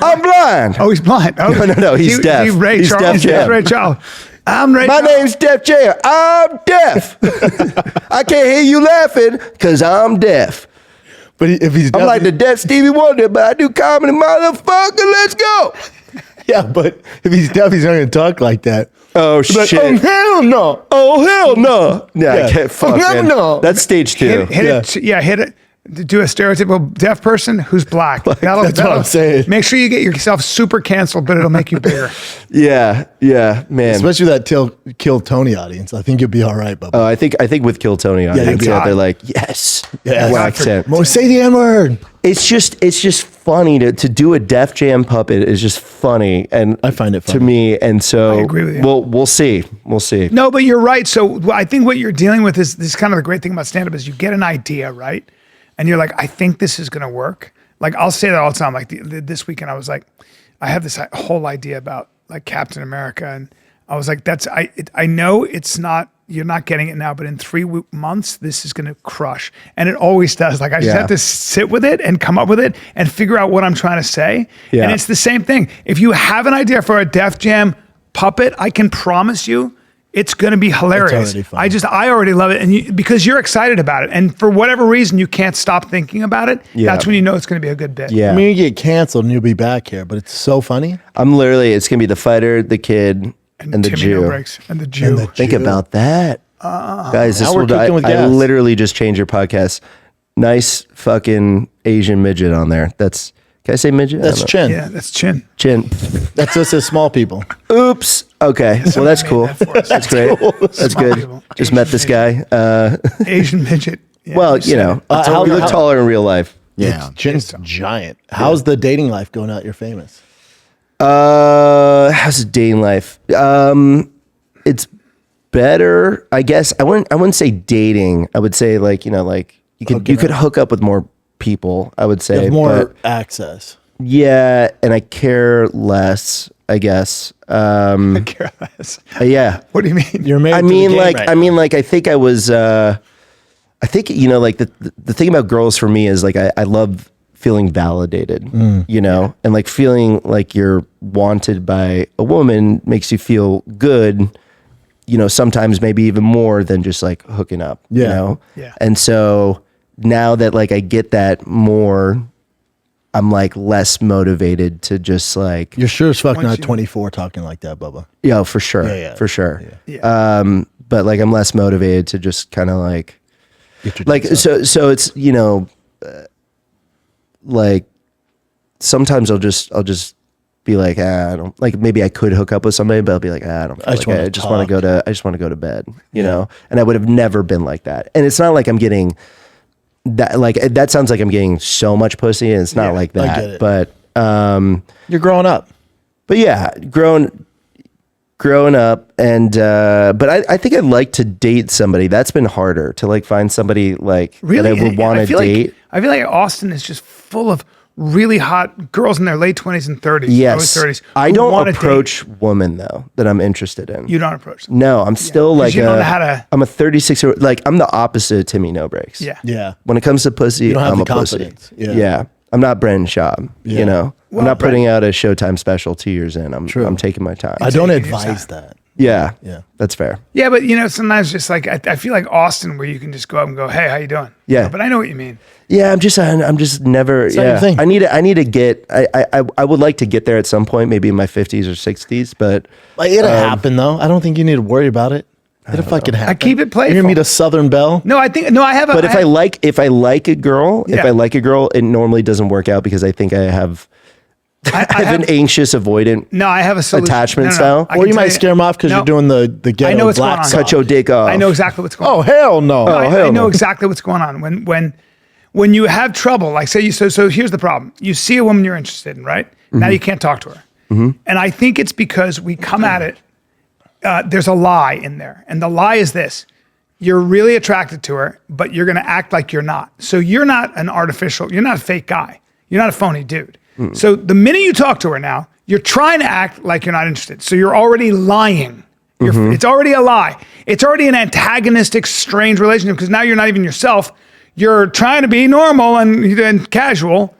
I'm blind. Oh, he's blind. Oh, No, he's deaf. He's Ray He's Charles. Def Jam. Ray Charles. I'm Ray. My Charles. name's Def Jam. I'm deaf. I can't hear you laughing because I'm deaf. But if he's I'm like the deaf Stevie Wonder, but I do comedy, motherfucker. Let's go. yeah, but if he's deaf, he's not going to talk like that. Oh He's like, shit. oh hell no. Oh hell no. Yeah, Yeah. I can't fuck, Hell man. no. That's stage 2. Hit it. Yeah, hit it. Do a stereotypical deaf person who's black. That's what I'm saying. Make sure you get yourself super canceled, but it'll make you bigger. Yeah, man. Especially that Kill Tony audience. I think you'll be all right, Bubba. Oh, I think with Kill Tony on Yeah, it, you'll be yeah, all they're right. like, yes. Yeah, What God, accent. More say the N-word. It's just funny to do a Def Jam puppet is just funny, and I find it to funny. me. And so I agree with you. we'll see. No, but you're right. So I think what you're dealing with is this kind of the great thing about stand-up is you get an idea, right? And you're like, I think this is going to work. Like, I'll say that all the time. Like this weekend, I was like, I have this whole idea about like Captain America. And I was like, I know it's not, you're not getting it now, but in 3 months, this is going to crush. And it always does. Like, I just Yeah. have to sit with it and come up with it and figure out what I'm trying to say. Yeah. And it's the same thing. If you have an idea for a Def Jam puppet, I can promise you, it's going to be hilarious. already fun. I already love it. And because you're excited about it. And for whatever reason, you can't stop thinking about it. Yeah. That's when you know it's going to be a good bit. Yeah, I mean, you get canceled and you'll be back here, but it's so funny. I'm literally. It's gonna be the fighter, the kid, and the Timmy Jew. No Brakes and the Jew. Think Jew. about that, guys. This Now we're will. cooking with I gas. literally just changed your podcast. Nice fucking Asian midget on there. That's. Can I say midget? I That's don't know. Chin. Yeah, that's Chin. Chin. That's us as small people. Oops. Okay. Well, that's made cool. that for us. That's great. That's Small good. people. Just Asian met this guy. Asian midget. Yeah, Well, you you said know, it. how- you look how- taller in real life. Yeah. Chin's giant. How's the dating life going out? You're famous. How's the dating life? It's better, I guess. I wouldn't say dating. I would say like, you could hook up with more people, I would You say. have more but access. yeah, and I care less, I guess. Careless. Yeah. What do you mean? You're married. I to the mean, game like, right I now. mean, like, I think I was, like the thing about girls for me is like, I love feeling validated, and like feeling like you're wanted by a woman makes you feel good, sometimes maybe even more than just like hooking up, Yeah. Yeah. And so now that like I get that more, I'm like less motivated to just like, You're sure as fuck Once not you- 24 talking like that, Bubba. for sure, Yeah. for sure. Yeah. But like I'm less motivated to just kind of like, Get your like dicks up. so it's like sometimes I'll just be like, I don't like, maybe I could hook up with somebody, but I'll be like, I don't feel I just like it. wanna I just want to talk. go to bed, and I would have never been like that. And it's not like I'm getting that, like, that sounds like I'm getting so much pussy, and it's not Yeah, like I that, get it. but You're growing up. yeah, growing up, and but I think I'd like to date somebody. That's been harder to like find somebody like Really? that I would want to feel date. Like, I feel like Austin is just full of really hot girls in their late 20s and 30s. Yes, early 30s. I who don't wanna date. approach women though that I'm interested in. You don't approach them. No, I'm still like you don't know how to- I'm a 36-year-old. Like I'm the opposite of Timmy No Brakes. Yeah. Yeah. When it comes to pussy, don't have I'm the a pussy. confidence. Yeah. Yeah. I'm not Brendan Schaub. Yeah. I'm not putting out a Showtime special 2 years in. I'm taking my time. I don't taking your advise time. that. Yeah. Yeah. That's fair. Yeah, but sometimes just like I feel like Austin, where you can just go up and go, "Hey, how you doing?" Yeah. But I know what you mean. Yeah, I'm just never. not your Yeah, thing. I need to get. I would like to get there at some point, maybe in my 50s or 60s. But Like it'll happen though. I don't think you need to worry about it. It'll fucking happen. I keep it playful. You're gonna meet a Southern Belle. No, I think no. I have. But if I like a girl, Yeah. it normally doesn't work out because I think I have an anxious, avoidant No, I have a solution. attachment style. I Or can you tell might scare them off because No. you're doing the ghetto I know what's black going on. song. Cut your dick off. I know exactly what's going on. Oh hell no! I know exactly what's going on. When you have trouble, like say you so here's the problem. You see a woman you're interested in, right? Now you can't talk to her. And I think it's because we come at it, there's a lie in there. And the lie is this. You're really attracted to her, but you're gonna act like you're not. So you're not you're not a fake guy. You're not a phony dude. So the minute you talk to her now, you're trying to act like you're not interested. So you're already lying. It's already a lie. It's already an antagonistic, strange relationship because now you're not even yourself. You're trying to be normal and casual.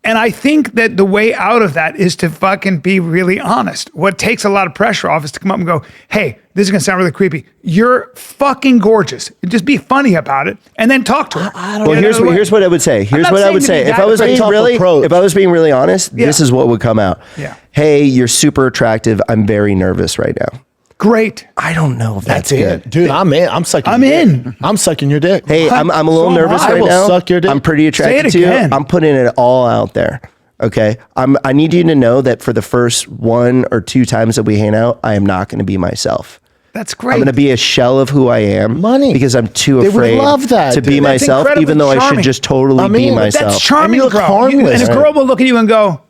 And I think that the way out of that is to fucking be really honest. What takes a lot of pressure off is to come up and go, hey, this is gonna sound really creepy. You're fucking gorgeous. Just be funny about it and then talk to her. Well, here's what I would say. Here's not what I saying would to say. be If that I was being tough really, approach. if I was being really honest, this Yeah. is what would come out. Yeah. Hey, you're super attractive. I'm very nervous right now. Great. I don't know if that's That's good. it, dude. I'm in. I'm sucking. I'm your dick. in. I'm sucking your dick. Hey, I'm a little So am nervous I. right I will now. suck your dick. I'm pretty attracted it to you. again. I'm putting it all out there. Okay. I need you to know that for the first 1 or 2 times that we hang out, I am not going to be myself. That's great. I'm going to be a shell of who I am. Money. Because I'm too They would afraid love that, to be dude. That's myself, incredibly even though I should charming. just totally I mean, be but myself. That's charming, And you look bro. harmless. And a girl will look at you and go,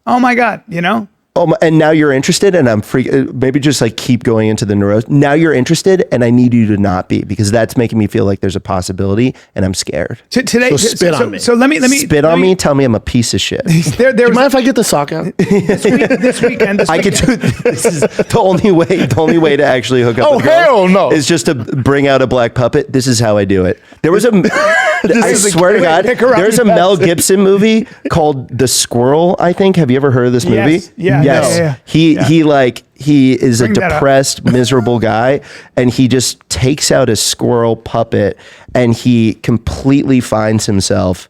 oh my God, you know? And now you're interested, and I'm maybe just like keep going into the neuros. Now you're interested, and I need you to not be because that's making me feel like there's a possibility, and I'm scared. Today, So spit on me. So let me Spit on me. Tell me I'm a piece of shit. There Do you was mind if I get the sock out? this weekend. I could do this. Is the only way to actually hook up. Oh, with girls hell no. Is just to bring out a black puppet. This is how I do it. There was a. I is a swear to great God, pick-her-up there's a method. Mel Gibson movie called The Squirrel. I think. Have you ever heard of this movie? Yes. Yeah, Yes. yeah. He is Bring a that up. depressed, miserable guy, and he just takes out a squirrel puppet, and he completely finds himself.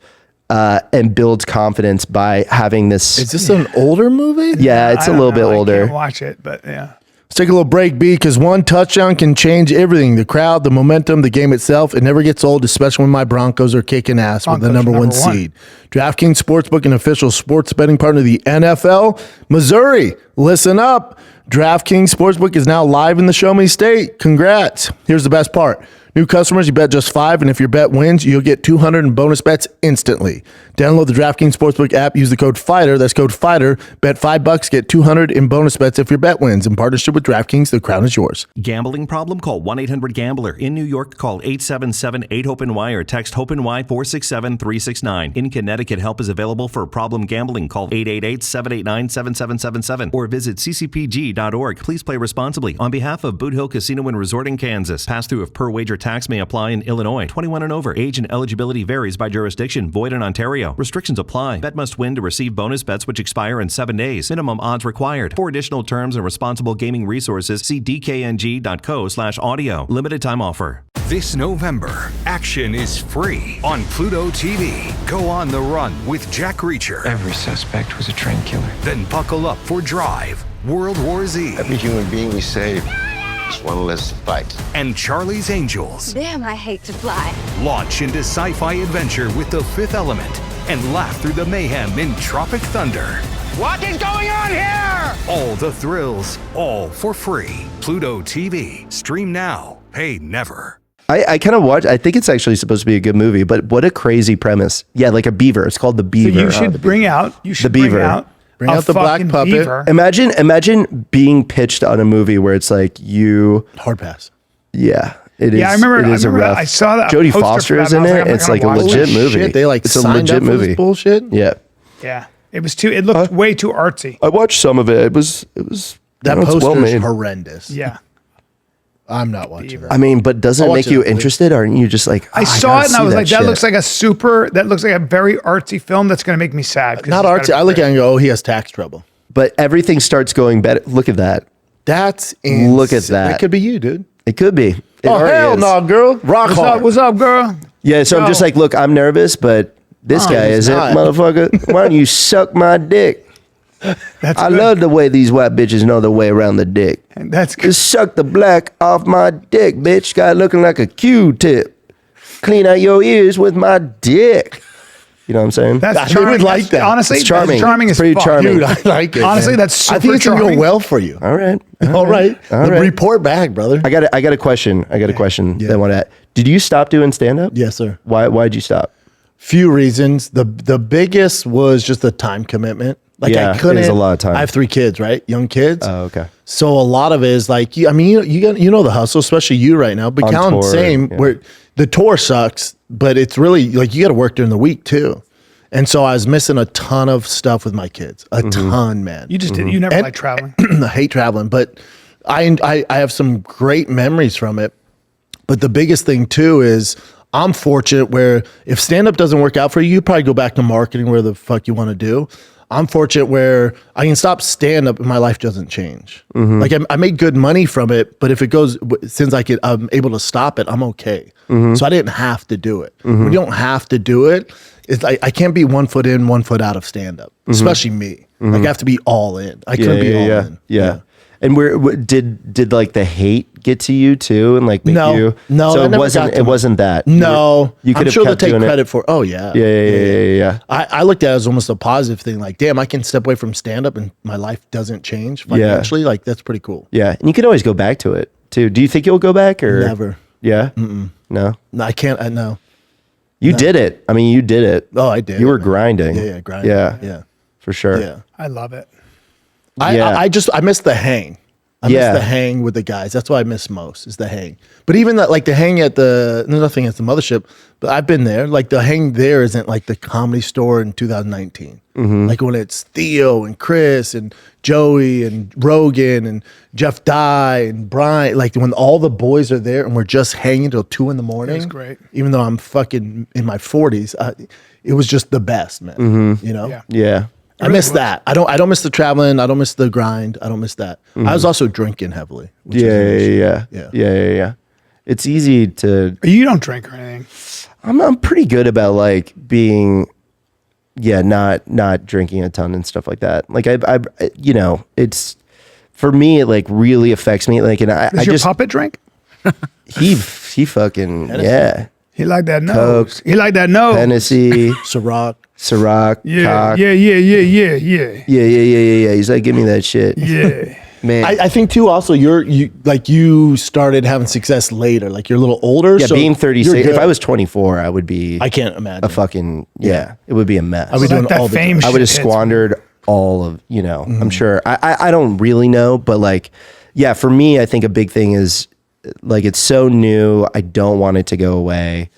And builds confidence by having this. Is this an older movie? Yeah, it's I a don't little bit know. I older. can't watch it, but yeah. Let's take a little break, B, because one touchdown can change everything. The crowd, the momentum, the game itself. It never gets old, especially when my Broncos are kicking ass with the Broncos number are one number one. seed. DraftKings Sportsbook, an official sports betting partner of the NFL. Missouri, listen up. DraftKings Sportsbook is now live in the Show Me State. Congrats. Here's the best part. New customers, you bet just $5, and if your bet wins, you'll get $200 in bonus bets instantly. Download the DraftKings Sportsbook app, use the code FIGHTER, that's code FIGHTER, bet $5, get $200 in bonus bets if your bet wins. In partnership with DraftKings, the crown is yours. Gambling problem? Call 1-800-GAMBLER. In New York, call 877-8-HOPE-NY or text HOPE-NY 467-369. In Connecticut, help is available for problem gambling. Call 888-789-7777 or visit ccpg.org. Please play responsibly. On behalf of Boot Hill Casino and Resort in Kansas, pass-through of per-wager tax may apply in Illinois. 21 and over. Age and eligibility varies by jurisdiction. Void in Ontario. Restrictions apply. Bet must win to receive bonus bets which expire in 7 days. Minimum odds required. For additional terms and responsible gaming resources, see dkng.co/audio. Limited time offer. This November, action is free on Pluto TV. Go on the run with Jack Reacher. Every suspect was a trained killer. Then buckle up for Drive, World War Z, Every human being we save is one less to fight. and Charlie's Angels. Damn, I hate to fly. Launch into sci-fi adventure with The Fifth Element and laugh through the mayhem in Tropic Thunder. What is going on here? All the thrills, all for free. Pluto TV. Stream now. Pay never. I kind of watch. I think it's actually supposed to be a good movie, but what a crazy premise. Yeah, like a beaver. It's called The So Beaver. you should bring out. You should beaver. Bring a out the black fucking puppet. beaver. Imagine being pitched on a movie where it's like you. Hard pass. Yeah, it is. Yeah, I remember- It is I remember a rough. I saw that Jodie poster for Foster that, is and in I was it. like, It's I'm like a gonna watch legit it. movie. Shit, they like it's a signed legit up for movie. this bullshit. Yeah, Yeah, it was too. It looked way too artsy. I watched some of it. It was. That it's poster's well made. horrendous. Yeah, I'm not watching that. I mean, but doesn't I'll it watch make you it, please. interested? Aren't you just like? I "Oh, saw gotta it and I see was like, that shit." looks like a super. That looks like a very artsy film that's going to make me sad. 'cause Not it's artsy. gotta be I look at it great. and go, oh, he has tax trouble. But everything starts going better. Look at that. That's Look at insane. that. That could be you, dude. It could be. It Oh, already hell is. no, girl. Rock What's hard. up? What's up, girl? Yeah, so I'm just Yo. like, look, I'm nervous, but this guy he's isn't, not. motherfucker. Why don't you suck my dick? I good. love the way these white bitches know their way around the dick. That's good. Just suck the black off my dick, bitch. Got looking like a Q-tip. Clean out your ears with my dick. You know what I'm saying? That's I charming. would like that. Honestly, It's charming. that's charming as Pretty fuck. charming. Dude, I like it. Honestly, man. that's super I think it's gonna charming. go well for you. All right. All right. All The right. report back, brother. I got a question. I got a question that I want to. Did you stop doing stand up? Yes, sir. Why'd you stop? Few reasons. The biggest was just the time commitment. Like Yeah, I couldn't. it is a lot of time. I have 3 kids, right? Young kids. Oh, okay. So a lot of it is like, I mean, you know the hustle, especially you right now. But On Callen, tour, same. yeah. Where the tour sucks, but it's really like you got to work during the week too. And so I was missing a ton of stuff with my kids. A ton, man. You just did. You never And- liked traveling. I hate traveling, but I have some great memories from it. But the biggest thing too is I'm fortunate where if stand up doesn't work out for you, you probably go back to marketing where the fuck you want to do. I'm fortunate where I can stop stand up and my life doesn't change. Like I made good money from it, but if it goes, since I'm able to stop it, I'm okay. So I didn't have to do it. When you don't have to do it, it's like I can't be 1 foot in, 1 foot out of stand up, especially me. Like I have to be all in. I couldn't be all in. Yeah. And did like the hate get to you too, and like make No, you? no, So it it never wasn't. got to It me. wasn't that. No, you could I'm have sure they'll kept take doing it. credit for. Oh yeah, Yeah. I looked at it as almost a positive thing. Like, damn, I can step away from stand up and my life doesn't change financially. Like, that's pretty cool. Yeah, and you can always go back to it too. Do you think you'll go back or Never. Yeah. No. No, I can't. I know. You did it. I mean, you did it. Oh, I did. You were man. grinding. Yeah, grinding. Yeah. Yeah. For sure. Yeah. I love it. Yeah. I miss the hang. I Yeah. miss the hang with the guys. That's what I miss most is the hang. But even that, like the hang at there's nothing at the mothership, but I've been there. Like the hang there isn't like the Comedy Store in 2019. Like when it's Theo and Chris and Joey and Rogan and Jeff Dye and Brian, like when all the boys are there and we're just hanging till 2 a.m. It's great. Even though I'm fucking in my 40s, it was just the best, man. You know? Yeah. Yeah. I miss that. I don't miss the traveling. I don't miss the grind. I don't miss that. I was also drinking heavily. Which is an issue. Yeah. It's easy to. You don't drink or anything. I'm pretty good about like being, not drinking a ton and stuff like that. Like I you know, it's for me. It like really affects me. Like, and I Does your just puppet drink? he fucking He like that nose. He like that nose. Hennessy, Ciroc. Ciroc, Yeah, cock. yeah. Yeah. He's like, give me that shit. Yeah. Man. I think too. Also, you started having success later. Like you're a little older. Yeah, so being you're 36. good. If I was 24, I would be. I can't imagine a fucking it would be a mess. I would Well, doing that all the fame drugs. I would have shit hits me. squandered all of, I'm sure. I don't really know, but like, yeah, for me, I think a big thing is like, it's so new. I don't want it to go away.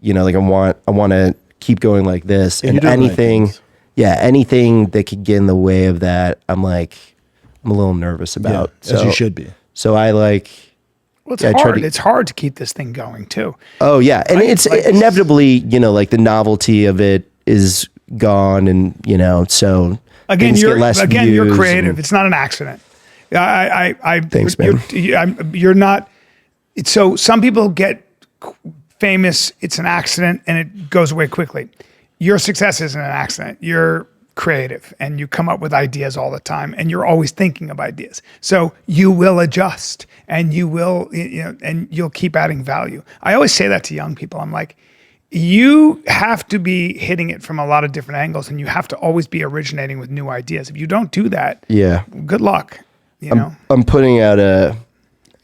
Like I want to keep going like this, Yeah, and you're doing the right anything, things. anything that could get in the way of that, I'm a little nervous about. Yeah, as you should be. So I like, Well, it's Yeah, I try hard. to- It's hard to keep this thing going too. oh yeah. And Right? it's Like- inevitably, like the novelty of it is gone, and so Again, things get you're less you're views creative. and- It's not an accident. I Thanks, man. You're not. So some people get famous. It's an accident and it goes away quickly. Your success isn't an accident. You're creative and you come up with ideas all the time and you're always thinking of ideas. So you will adjust and you will, and you'll keep adding value. I always say that to young people. I'm like, you have to be hitting it from a lot of different angles and you have to always be originating with new ideas. If you don't do that, yeah. good luck. I'm putting out I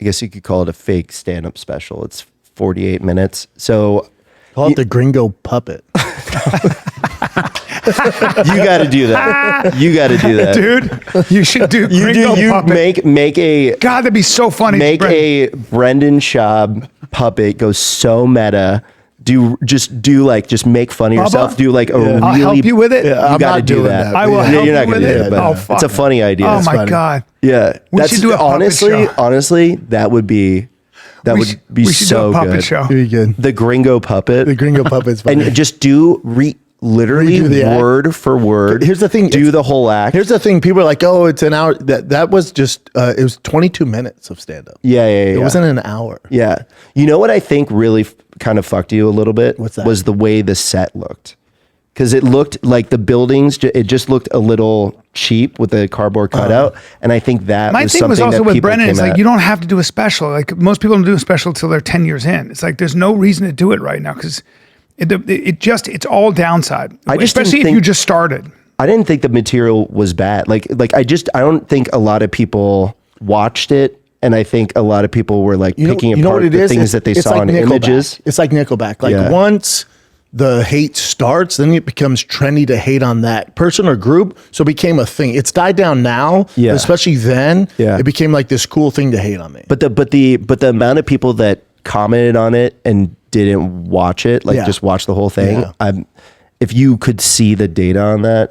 guess you could call it a fake stand-up special. It's 48 minutes. So Call it the Gringo Puppet. you got to do that. You got to do that. Dude, you should do You Gringo do. You Puppet. make a God, that'd be so funny. make Brent. a Brendan Schaub puppet go so meta. Just make fun of yourself. Do like a really. I'll help you with it. Yeah, I'm gotta not do doing that. that. I will Yeah, help you're not you gonna with do it. it, but Oh, fuck. it's a funny idea. Oh It's my funny. God. Yeah, We should do a puppet show. honestly, that would be We should do so a puppet good. show. Very good. The Gringo puppet. The Gringo Puppet's funny. And just do literally Redo the act. word for word. Here's the thing, Do it's- the whole act. Here's the thing. People are like, oh, it's an hour. That was just, it was 22 minutes of stand up. yeah. It wasn't an hour. Yeah. You know what I think really kind of fucked you a little bit? What's that? Was the way the set looked. because it looked like the buildings. It just looked a little cheap with the cardboard cutout, and I think that My was thing something was also that with people Brendan. came It's like at. you don't have to do a special. Like most people don't do a special until they're 10 years in. It's like there's no reason to do it right now because it's all downside. Especially if you just started. I didn't think the material was bad. Like I don't think a lot of people watched it, and I think a lot of people were like picking apart the things that they saw in images. It's like Nickelback. Like once the hate starts, then it becomes trendy to hate on that person or group. So it became a thing. It's died down now, but especially then, it became like this cool thing to hate on me. But the amount of people that commented on it and didn't watch it, like just watch the whole thing. If you could see the data on that,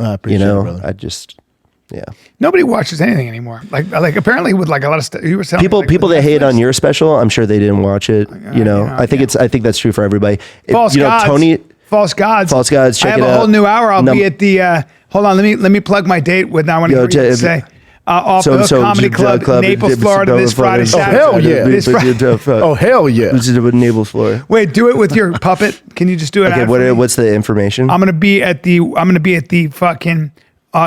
Nobody watches anything anymore. Like apparently with like a lot of stuff you were telling people me, like, people with that hate Netflix. on your special, I'm sure they didn't watch it. I think that's true for everybody. False gods. Tony, False gods. False gods. Check I have it a out. whole new hour. I'll be at the. Hold on. Let me plug my date with. Now I want to hear what you have to say. Off the Hook Comedy Club, Naples, Florida, this Friday, Saturday. hell yeah. This Friday. Oh hell yeah! Naples, Florida. Wait, do it with your puppet. Can you just do it? Okay, what's the information? I'm gonna be at the fucking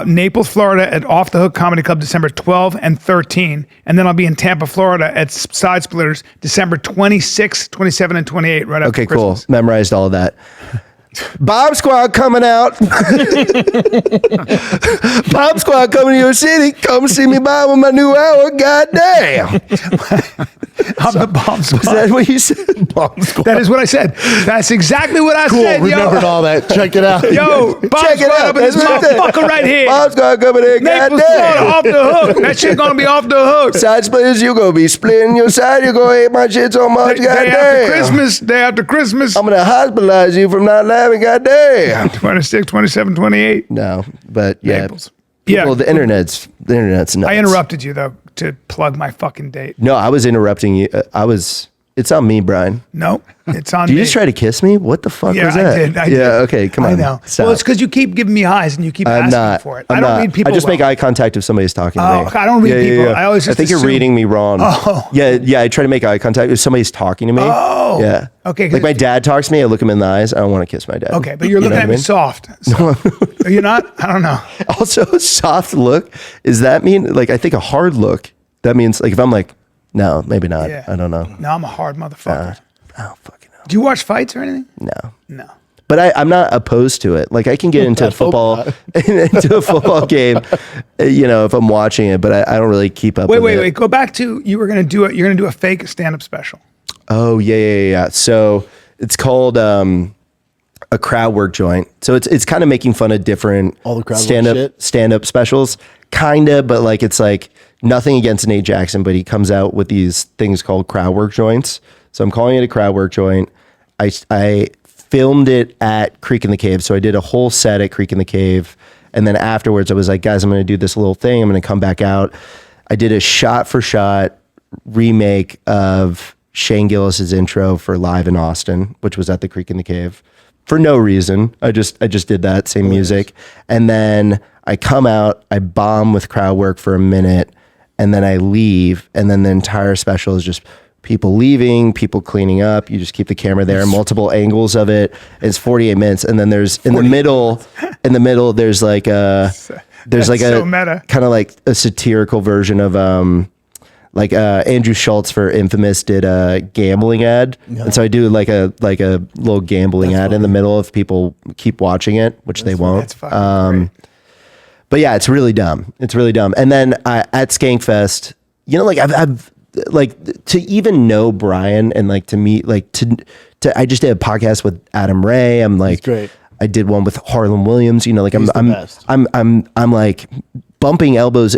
Naples, Florida at Off the Hook Comedy Club December 12 and 13, and then I'll be in Tampa, Florida at Side Splitters December 26, 27, and 28. Right after Christmas. Cool. Memorized all of that. Bomb Squad coming out. Bomb Squad coming to your city. Come see me by with my new hour. Goddamn. I'm the Bomb Squad. Is that what you said? Bomb Squad. That is what I said. That's exactly what I said. Remembered all that. Check it out. Yo, Bomb Check it Squad out. up in this That's what I said. motherfucker right here. Bomb Squad coming in. Naples, Florida, Goddamn. off the hook. That shit gonna be off the hook. Side splitters, you gonna be splitting your side. You gonna hate my shit so much. Day after Christmas. I'm gonna hospitalize you from not laughing. Goddamn. 26, 27, 28. No, but yeah. Naples. People, the internet's nuts. I interrupted you though to plug my fucking date. No, I was interrupting you. It's on me, Brian. No, it's on Did me. you just try to kiss me? What the fuck Yeah, was that? I did. Okay, come on. I know. Stop. Well, it's because you keep giving me eyes and you keep asking for it. I don't read people. I just make eye contact if somebody's talking to me. I don't read people. I always just think assume. you're reading me wrong. Oh. Yeah. I try to make eye contact if somebody's talking to me. Oh. Yeah. Okay. Like my dad talks to me, I look him in the eyes. I don't want to kiss my dad. Okay, but you're looking know at what I me mean? soft. So, are you not? I don't know. Also, a soft look. Does that mean like I think a hard look? That means like if I'm like, no, maybe not. Yeah. I don't know. No, I'm a hard motherfucker. Oh fucking hell. Do you watch fights or anything? No. No. But I'm not opposed to it. Like I can get into a football game, if I'm watching it. But I don't really keep up. Wait. Go back to you were gonna do it. You're gonna do a fake stand-up special. Oh yeah. So it's called a crowd work joint. So it's kind of making fun of different All the crowd work stand-up specials, kinda. But like it's like nothing against Nate Jackson, but he comes out with these things called crowd work joints. So I'm calling it a crowd work joint. I filmed it at Creek in the Cave. So I did a whole set at Creek in the Cave. And then afterwards I was like, guys, I'm going to do this little thing. I'm going to come back out. I did a shot for shot remake of Shane Gillis's intro for Live in Austin, which was at the Creek in the Cave for no reason. I just did that same music. And then I come out, I bomb with crowd work for a minute, and then I leave. And then the entire special is just people leaving, people cleaning up. You just keep the camera there, multiple angles of it. It's 48 minutes. And then there's in the middle, there's like so meta. kind of like a satirical version of, Andrew Schultz for Infamous did a gambling ad. Yeah. And so I do like a little gambling ad in the middle if people keep watching it, which they won't. That's fucking great. But yeah, it's really dumb. And then at Skankfest, I've like to even know Brian and like to meet, like to I just did a podcast with Adam Ray. I'm like, great. I did one with Harland Williams, I'm like bumping elbows.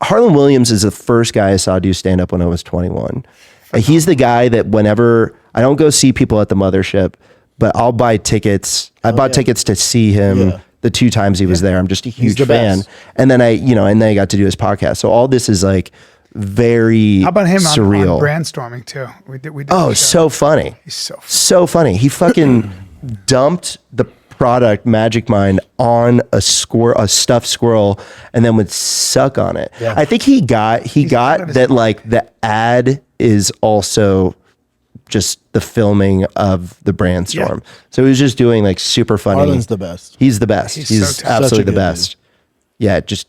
Harland Williams is the first guy I saw do stand up when I was 21. And he's the guy that whenever I don't go see people at the Mothership, but I'll buy tickets. I bought tickets to see him the 2 times he was there. I'm just a huge fan. Best. And then I got to do his podcast. So all this is like very How about him surreal. on Brandstorming too? We did. Oh, so funny. He's so funny. He fucking dumped the product Magic Mind on a stuffed squirrel, and then would suck on it. Yeah. I think he got that like the ad is also just the filming of the Brandstorm. So he was just doing like super funny. Harlan's the best. He's the best. He's so talented. absolutely Such a the good best. Yeah, just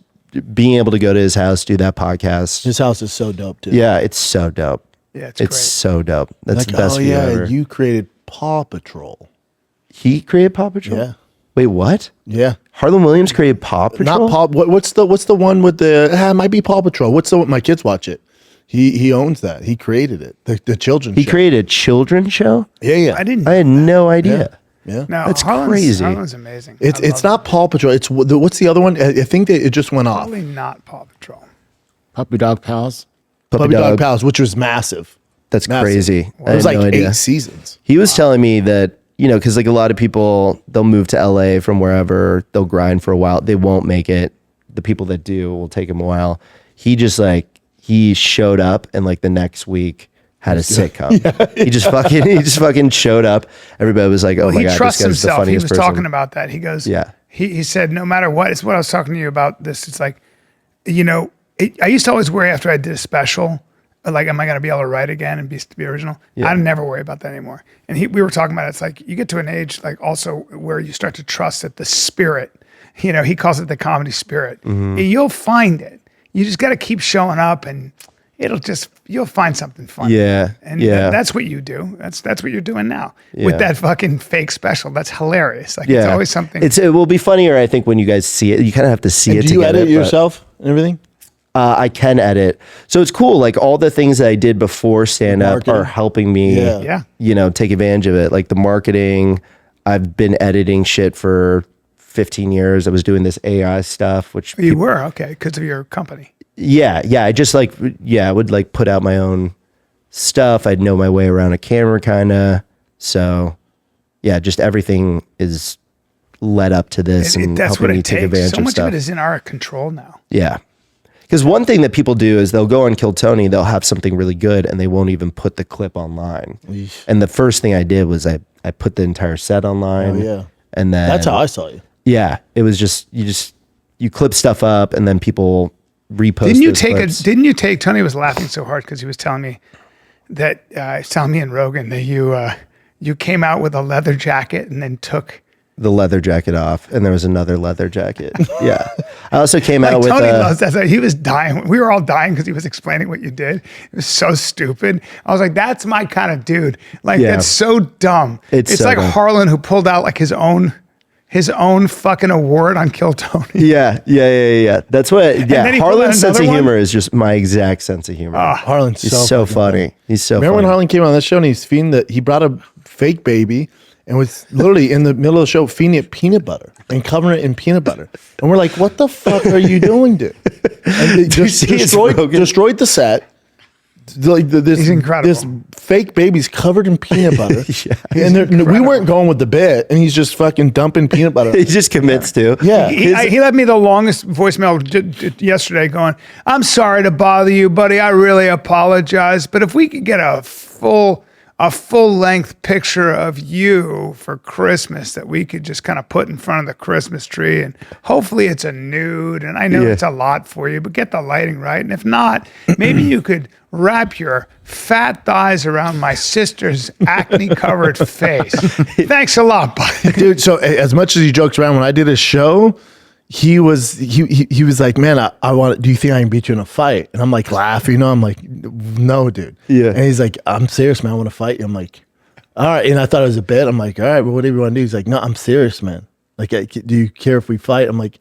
being able to go to his house, do that podcast. His house is so dope too. Yeah, it's so dope. Yeah, it's It's great. so dope. That's Like, the best oh view yeah, ever. you created Paw Patrol. He created Paw Patrol? Yeah. Wait, what? Yeah. Harland Williams created Paw Patrol? Not Paw. What's the one with the? It might be Paw Patrol. What's the one? My kids watch it. He owns that. He created it. The children's. He show. created a children's show? Yeah. I didn't. I had no idea. Yeah. No, That's Harlan's, crazy. Harlan's amazing. It's I it's love not Paw Patrol. It's what's the other one? I think that it just went it. off. Probably not Paw Patrol. Puppy Dog Pals. Puppy Dog Pals, which was massive. That's Massive. crazy. It was I had like no idea. 8 seasons. He was telling me that, you know, because like a lot of people, they'll move to LA from wherever, they'll grind for a while. They won't make it. The people that do will take them a while. He just like, he showed up and like the next week had a sitcom. He just fucking showed up. Everybody was like, oh my He God, trusts this guy's the himself. He funniest was person. talking about that. He goes, Yeah. He said, no matter what, it's what I was talking to you about this. It's like, you know, I used to always worry after I did a special, like, am I going to be able to write again and be original? I never worry about that anymore. And we were talking about it. It's like you get to an age, like also where you start to trust that the spirit, you know, he calls it the comedy spirit. You'll find it. You just got to keep showing up and you'll find something funny. Yeah. And Yeah. that's what you do. That's what you're doing now with that fucking fake special. That's hilarious. Like it's always something. It will be funnier, I think, when you guys see it. You kind of have to see it Do you together. edit but, yourself and everything? I can edit. So it's cool. Like all the things that I did before stand up Marketing. are helping me, Yeah. you know, take advantage of it. Like the marketing, I've been editing shit for 15 years. I was doing this AI stuff, which You were okay because of your company. yeah. I just like, I would like put out my own stuff. I'd know my way around a camera kind of. So yeah, just everything is led up to this and That's helping what me it take takes. advantage So of much stuff. of it is in our control now. Yeah. Because one thing that people do is they'll go on Kill Tony, they'll have something really good and they won't even put the clip online. And the first thing I did was I put the entire set online. Oh, yeah. And then That's how I saw you. Yeah. It was just you clip stuff up and then people repost Didn't you those take clips. Tony was laughing so hard because he was telling me that he's telling me and Rogan that you came out with a leather jacket and then took the leather jacket off and there was another leather jacket. Yeah. I also came out with Tony loves that. So he was dying. We were all dying because he was explaining what you did. It was so stupid. I was like, that's my kind of dude. Like Yeah. that's so dumb. It's so like dumb. Harlan who pulled out like his own fucking award on Kill Tony. Yeah. That's what then he pulled out Harlan's sense of another one? humor is just my exact sense of humor. Harlan's He's so fucking funny. He's so Remember when funny. Harlan came on that show and he's feeding he brought a fake baby and was literally in the middle of the show feeding it peanut butter and covering it in peanut butter. And we're like, what the fuck are you doing, dude? And they just see his Rogan? destroyed the set. Like He's incredible. This fake baby's covered in peanut butter. And we weren't going with the bit and he's just fucking dumping peanut butter. He just commits to. Yeah. He left me the longest voicemail yesterday going, I'm sorry to bother you, buddy. I really apologize. But if we could get a full length picture of you for Christmas that we could just kind of put in front of the Christmas tree. And hopefully it's a nude. And I know it's a lot for you, but get the lighting right. And if not, maybe you could wrap your fat thighs around my sister's acne covered face. Thanks a lot, buddy. Dude, so as much as he jokes around, when I did a show, he was like, man, I want. Do you think I can beat you in a fight? And I'm like laughing, you know. I'm like, no, dude. Yeah. And he's like, I'm serious, man. I want to fight you. I'm like, all right. And I thought it was a bit. I'm like, all right, well, whatever you want to do. He's like, no, I'm serious, man. Like, do you care if we fight? I'm like,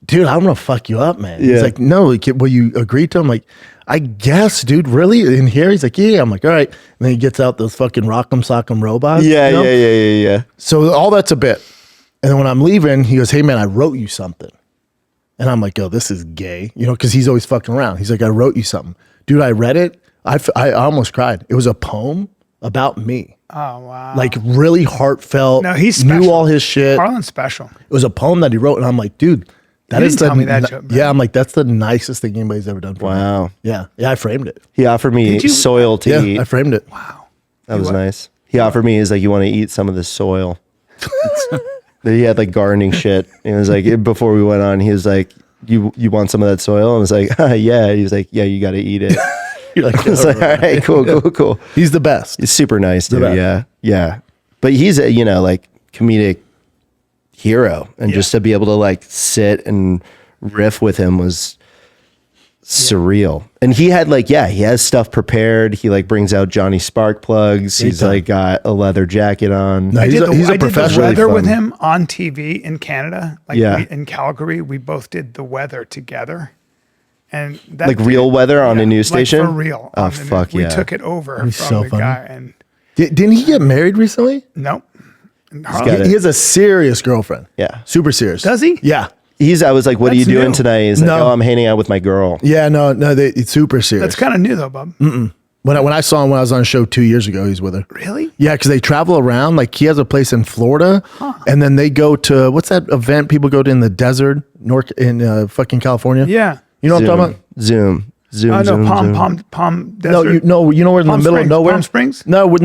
dude, I'm gonna fuck you up, man. Yeah. He's like, no, will you agree to? I'm like, I guess, dude. Really? In here? He's like, yeah. I'm like, all right. And then he gets out those fucking rock'em sock'em robots. Yeah, you know? yeah. So all that's a bit. And then when I'm leaving, he goes, hey, man, I wrote you something. And I'm like, oh, this is gay, you know, because he's always fucking around. He's like, I wrote you something. Dude, I read it. I almost cried. It was a poem about me. Oh, wow. Like really heartfelt. No, he's special. Knew all his shit. Harlan's special. It was a poem that he wrote. And I'm like, dude, that You is didn't tell me that joke, man. Yeah, I'm like, that's the nicest thing anybody's ever done for me. Wow. Yeah, I framed it. He offered me Did you? soil to eat. Yeah, I framed it. Wow. That was nice. He offered me, he's like, you want to eat some of this soil? He had like gardening shit. It was like, before we went on, he was like, you want some of that soil? And I was like, yeah. He was like, yeah, you got to eat it. You're like, I was like, all right, cool. He's the best. He's super nice, dude. best. Yeah. But he's a, like comedic hero. And just to be able to like sit and riff with him was surreal. And he had like, he has stuff prepared. He like brings out Johnny Spark plugs. He's like got a leather jacket on. No, he's a I professional. did the weather Really with fun. him on TV in Canada. Like in Calgary, we both did the weather together. And that Like real weather on a news station? Like for real. Oh, on the fuck news. yeah. We took it over from so the funny. guy. And Didn't he get married recently? nope. got He has a serious girlfriend. Yeah. Super serious. Does he? Yeah. I was like, what are you That's doing new. tonight? He's like, No. I'm hanging out with my girl. Yeah, no, it's super serious. That's kind of new though, bub. When I saw him when I was on a show 2 years ago, he's with her. Really? Yeah, because they travel around. Like he has a place in Florida, and then they go to what's that event people go to in the desert, in fucking California? Yeah. You know what I'm talking about? Zoom. Oh, no, Zoom. Palm No, Desert. you know where in Palm the middle Springs, of nowhere? Palm Springs? No, you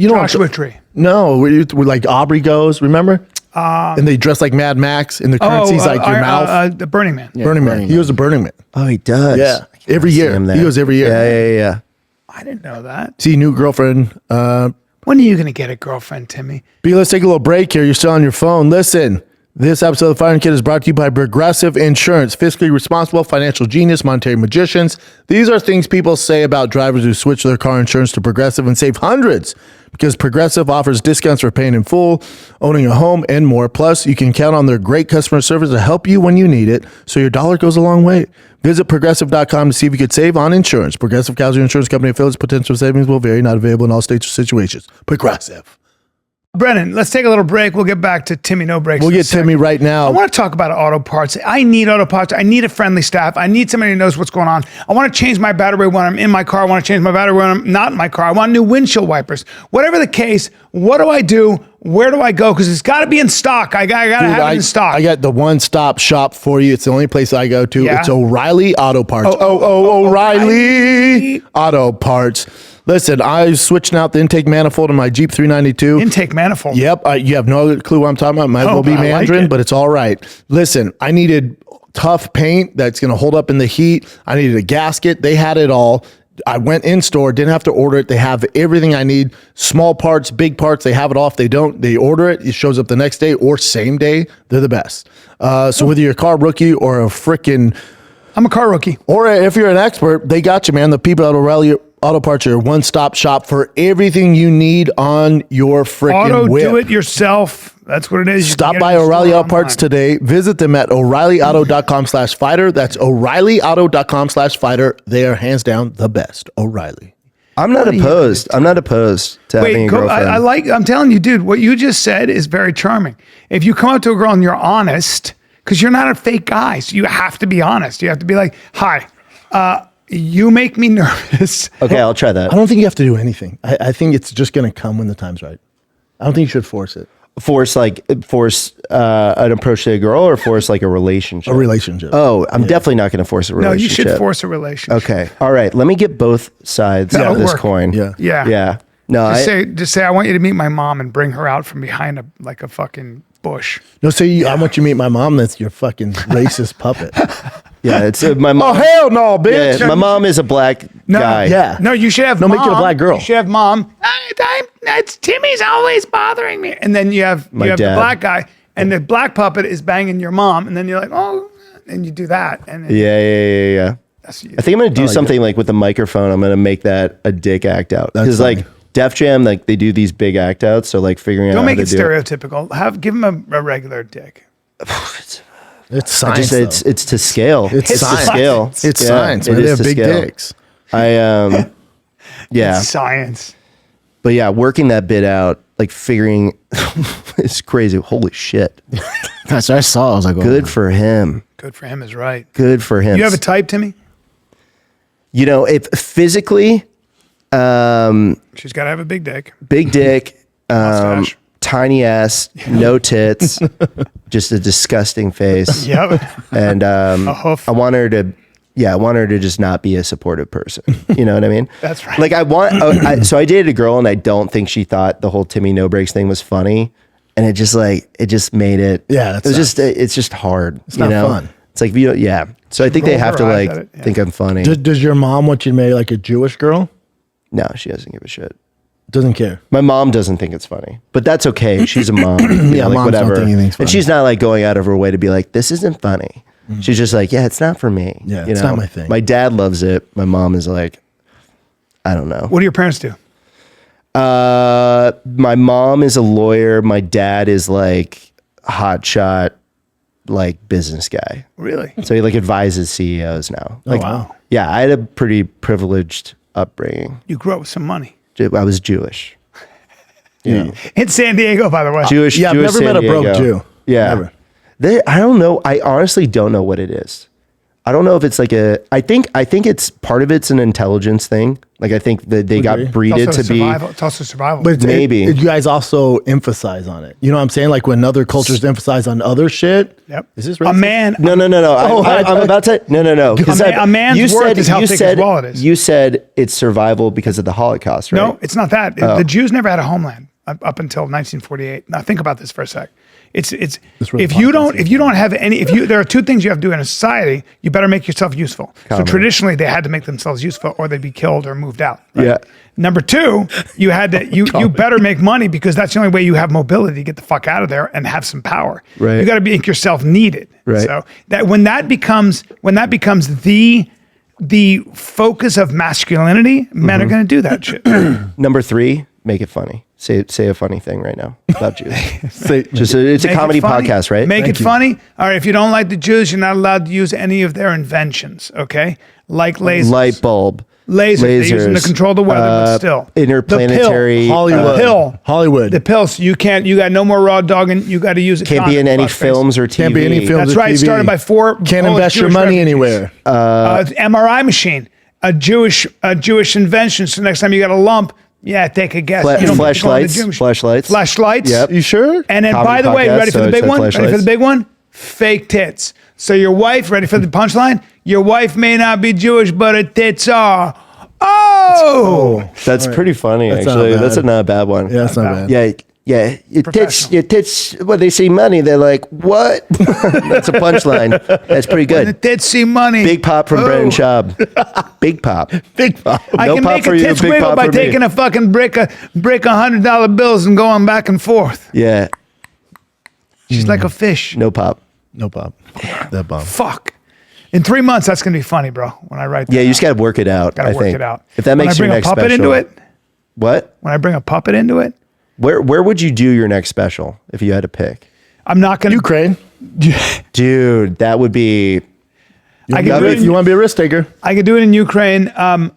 know Joshua what? Tree. No, where like Aubrey goes. Remember? And they dress like Mad Max, and the currency's like your mouth. The Burning Man. Burning Man. He was a Burning Man. Oh, he does. Yeah, I can't every see year. him there. He goes every year. Yeah. I didn't know that. See, new girlfriend. When are you going to get a girlfriend, Timmy? B, let's take a little break here. You're still on your phone. Listen, this episode of the Fighting Kid is brought to you by Progressive Insurance. Fiscally responsible, financial genius, monetary magicians. These are things people say about drivers who switch their car insurance to Progressive and save hundreds because Progressive offers discounts for paying in full, owning a home, and more. Plus, you can count on their great customer service to help you when you need it, so your dollar goes a long way. Visit Progressive.com to see if you could save on insurance. Progressive Casualty Insurance Company affiliates. Potential savings will vary. Not available in all states or situations. Progressive. Brennan, let's take a little break. We'll get back to Timmy No Brakes. We'll in a get second. Timmy right now. I want to talk about auto parts. I need auto parts. I need a friendly staff. I need somebody who knows what's going on. I want to change my battery when I'm in my car. I want to change my battery when I'm not in my car. I want new windshield wipers. Whatever the case, what do I do? Where do I go? Because it's got to be in stock. I got to have it in stock. I got the one-stop shop for you. It's the only place I go to. Yeah. It's O'Reilly Auto Parts. O'Reilly Auto Parts. Listen, I switched out the intake manifold in my Jeep 392. Intake manifold. Yep. You have no clue what I'm talking about. Might as well be but I like Mandarin, it. but it's all right. Listen, I needed tough paint that's going to hold up in the heat. I needed a gasket. They had it all. I went in store, didn't have to order it. They have everything I need. Small parts, big parts. They have it all. If they don't, they order it. It shows up the next day or same day. They're the best. So whether you're a car rookie or a freaking, I'm a car rookie. or if you're an expert, they got you, man. The people at O'Reilly Auto Parts are your one-stop shop for everything you need on your freaking whip. Do it yourself. That's what it is. You can Stop get by it in O'Reilly store Auto Parts online. today. Visit them at O'ReillyAuto.com/fighter. That's O'ReillyAuto.com/fighter. They are hands down the best. O'Reilly. I'm not opposed. I'm not opposed to having Wait, a go, girlfriend. I'm telling you, dude, what you just said is very charming. If you come up to a girl and you're honest, because you're not a fake guy, so you have to be honest. You have to be like, hi, you make me nervous. Okay, I'll try that. I don't think you have to do anything. I think it's just going to come when the time's right. I don't think you should force it. Force an approach to a girl or force like a relationship? A relationship. Oh, I'm definitely not going to force a No, relationship. you should force a relationship. Okay. All right. Let me get both sides That'll of this work. coin. Yeah. Yeah. Yeah. No, Just say, I want you to meet my mom and bring her out from behind a fucking bush. No, say I want you to meet my mom. That's your fucking racist puppet. yeah. It's my Oh, mom. hell no, bitch. Yeah, my mom is a black guy. Yeah. No, you should have No, mom. make it a black girl. You should have mom. It's Timmy's always bothering me. And then you have My the dad. black guy, and the black puppet is banging your mom, and then you're like, oh, and you do that. And then Yeah. that's, I think I'm going to do something like with the microphone. I'm going to make that a dick act out. That's Because like funny. Def Jam, like they do these big act outs. So like figuring out don't how make to it do stereotypical. Give him a regular dick. It's science. It's to scale. It's to science. scale. It's Yeah, science. it Man. They is have to big scale. dicks. Yeah. Science. But yeah, working that bit out, like figuring, it's crazy. Holy shit. That's what I saw. I was like, oh, Good for him. Good for him is right. Good for him. You have a type, Timmy? You know, if physically, She's got to have a big dick. big dick, Mustache. tiny ass, no tits, just a disgusting face. Yep. And hoof. I want her to just not be a supportive person. You know what I mean? That's right. Like so I dated a girl and I don't think she thought the whole Timmy No Brakes thing was funny. And it just made it. Yeah, that it's sucks. just hard. It's not fun. It's like, yeah. So I think they Roll have her to eyes like at it, yeah. think I'm funny. Does your mom want you to marry like a Jewish girl? No, she doesn't give a shit. Doesn't care. My mom doesn't think it's funny, but that's okay. She's a mom. Yeah, like moms don't whatever. think anything's funny. And she's not like going out of her way to be like, this isn't funny. She's just like, yeah, it's not for me. Yeah, you it's know? not my thing. My dad loves it. My mom is like, I don't know. What do your parents do? My mom is a lawyer. My dad is like hotshot, like business guy. Really? So he like advises CEOs now. Like, wow. Yeah, I had a pretty privileged upbringing. You grew up with some money. I was Jewish. Yeah. In San Diego, by the way. Jewish. Yeah, I've Jewish never San met a broke Diego. Jew. Yeah. Never. I don't know. I honestly don't know what it is. I don't know if it's like I think it's part of it's an intelligence thing. Like I think that they got Agree. breeded It's also to be. survival. It's also survival. But Maybe. you guys also emphasize on it. You know what I'm saying? Like when other cultures emphasize on other shit. Yep. Is this a racist? man? No. I'm about to. No. Because A man's worth is how thick his wallet is. You said it's survival because of the Holocaust, right? No, it's not that. Oh. The Jews never had a homeland up until 1948. Now think about this for a sec. It's where the if you podcast don't have any there are two things you have to do in a society. You better make yourself useful. Common. So traditionally they had to make themselves useful or they'd be killed or moved out. Right? Yeah. Number two, you had to you better make money because that's the only way you have mobility to get the fuck out of there and have some power. Right. You got to make yourself needed. Right. So that when that becomes the focus of masculinity, men are going to do that shit. Number 3, make it funny. Say a funny thing right now about Jews. It's a Make comedy it funny. podcast, right? Make Thank it you. funny. All right, if you don't like the Jews, you're not allowed to use any of their inventions, okay? Like lasers. Light bulb. Lasers. They use them to control the weather, but still. Interplanetary. Hollywood. The pills, you got no more raw dog and you got to use it. Can't be in any films or TV. Can't be any films That's or right, TV. started by 4 Can't Polish invest your Jewish money refugees. anywhere. MRI machine, a Jewish invention. So next time you got a lump, yeah, take a guess. You don't have to go in the gym. Flashlights. Flashlights. Yep. You sure? And then, Comedy by the way, podcast, ready for so the big it's one? like Ready for the flashlights. big one? Fake tits. So your wife, ready for the punchline? Your wife may not be Jewish, but her tits are. Oh! That's pretty funny, That's not actually. bad. That's not a bad one. Yeah, that's not bad. Yeah. Your Professional. tits, when they see money, they're like, what? That's a punchline. That's pretty The good. tits see money. Big pop from Oh. Brendan Schaub. Big pop. Big pop. I No can pop make for a you, tits big wiggle pop by for me. taking a fucking brick of $100 bills and going back and forth. Yeah. She's like a fish. No pop. No pop. That bomb. Fuck. In 3 months, that's going to be funny, bro, when I write that Yeah, you out. just got to work it out. Gotta I work think. it out. If that When makes I bring your a next puppet special. into it, What? when I bring a puppet into it, Where would you do your next special if you had to pick? I'm not going to. Ukraine. Dude, that would be. I can do it. You want to be a risk taker? I could do it in Ukraine. I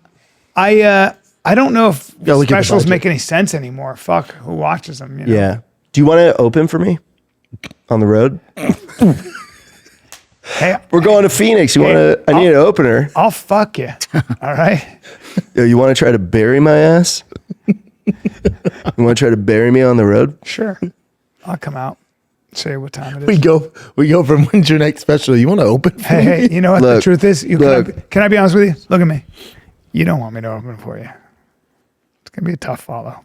don't know if Gotta look at the specials budget. make any sense anymore. Fuck, who watches them? You know? Yeah. Do you want to open for me on the road? Hey, We're going to Phoenix. You Hey, want to? I need an opener. I'll fuck you. All right. Yo, you want to try to bury my ass? You want to try to bury me on the road? Sure. I'll come out. Say what time it We is. go from when's your next special? You want to open? For me? Hey, you know what the Look, truth is? look. Can I be honest with you? Look at me. You don't want me to open for you. It's gonna be a tough follow.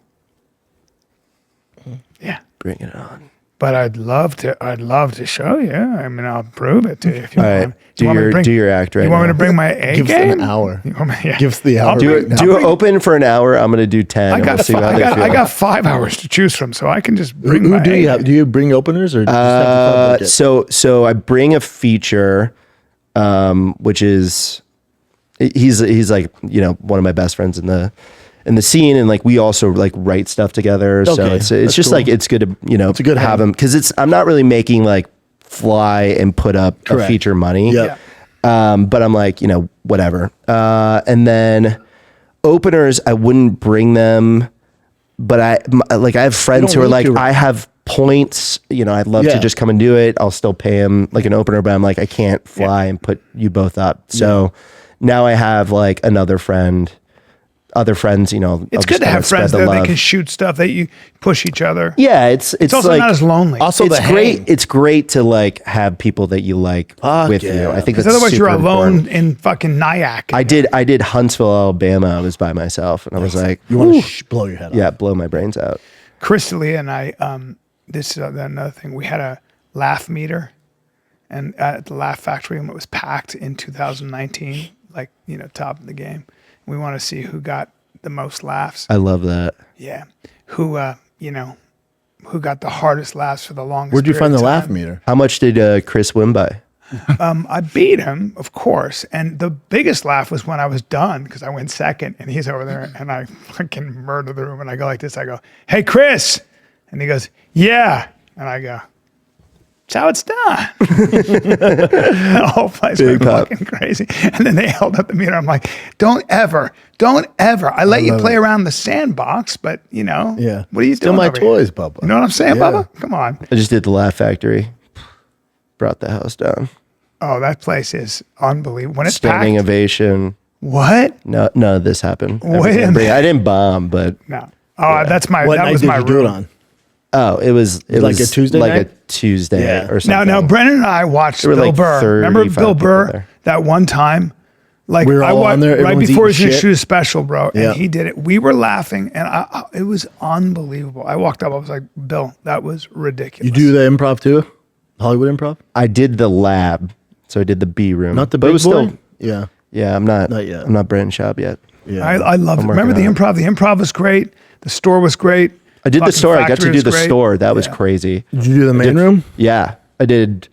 Yeah. Bring it on. But I'd love to show you. I mean, I'll prove it to you if you All want. right. You want me to bring- Do your act right You want me now. to bring my A Give us game? an hour. You want me, yeah. Give us the hour. I'll Do bring- it. Do it open for an hour. I'm gonna do 10. I and got, we'll see how they feel. I got 5 hours to choose from, so I can just bring Who my do A you have? Do you bring openers or just have the public it? So I bring a feature, which is he's like, you know, one of my best friends in the scene, and like we also like write stuff together. So Okay, it's that's just cool. like it's good to, you know, It's a good have hang. him, because I'm not really making like fly and put up a Correct. feature money. Yep. But I'm like, you know, whatever. And then openers, I wouldn't bring them, but I have friends don't who are need like, to, right? I have points, you know, I'd love to Yeah. just come and do it. I'll still pay him like an opener, but I'm like, I can't fly and put you both up. So now I have like other friends, you know. It's I'll good just to kinda have spread friends the that they love. can shoot stuff that you push each other. Yeah, it's It's also like, not as lonely. Also, it's the great. hang. It's great to like have people that you like Fuck with yeah. you. I think Because that's otherwise you're super alone important. in fucking Nyack. I did Huntsville, Alabama. I was by myself, and I was like, You want to blow your head off. yeah, blow my brains out. Chris D'Elia and I, this is another thing. We had a laugh meter, and at the Laugh Factory, when it was packed in 2019, like, top of the game. We want to see who got the most laughs. I love that. Yeah. Who got the hardest laughs for the longest Where'd you find period the of laugh time. meter? How much did Chris win by? I beat him, of course. And the biggest laugh was when I was done, because I went second and he's over there and I fucking murder the room. And I go like this. I go, "Hey, Chris." And he goes, "Yeah." And I go, "That's how it's done." The whole place went fucking crazy. And then they held up the meter. I'm like, don't ever. I let you play around the sandbox, but Yeah. what are you Still doing? my over here? toys, Bubba. You know what I'm saying, Yeah. Bubba? Come on. I just did the Laugh Factory. Brought the house down. Oh, that place is unbelievable. When it's Standing packed. ovation. What? No, none of this happened. Wait a minute. I didn't bomb, but No. Oh, that's my. What that night was did my you do it room. on? it was like a Tuesday like night? a Tuesday Yeah. or something. Now, Brendan and I watched There were Bill like Burr. Remember 35 Bill people Burr there. that one time? Like We were I all watched on there, right everyone's before he was eating going to shit. shoot a special, bro, and Yeah. he did it. We were laughing, and it was unbelievable. I walked up, I was like, "Bill, that was ridiculous." You do the improv too? Hollywood improv? I did the lab, so I did the B room. Not the But it big was boy? still- Yeah. Yeah, I'm not. Not yet. I'm not Brendan Schaub yet. Yeah. I love it. I'm Remember the working on improv? The improv was great. The store was great. I did the Fucking store. I got factory to do was the great. store. That was Yeah. crazy. Did you do the main room? Yeah, I did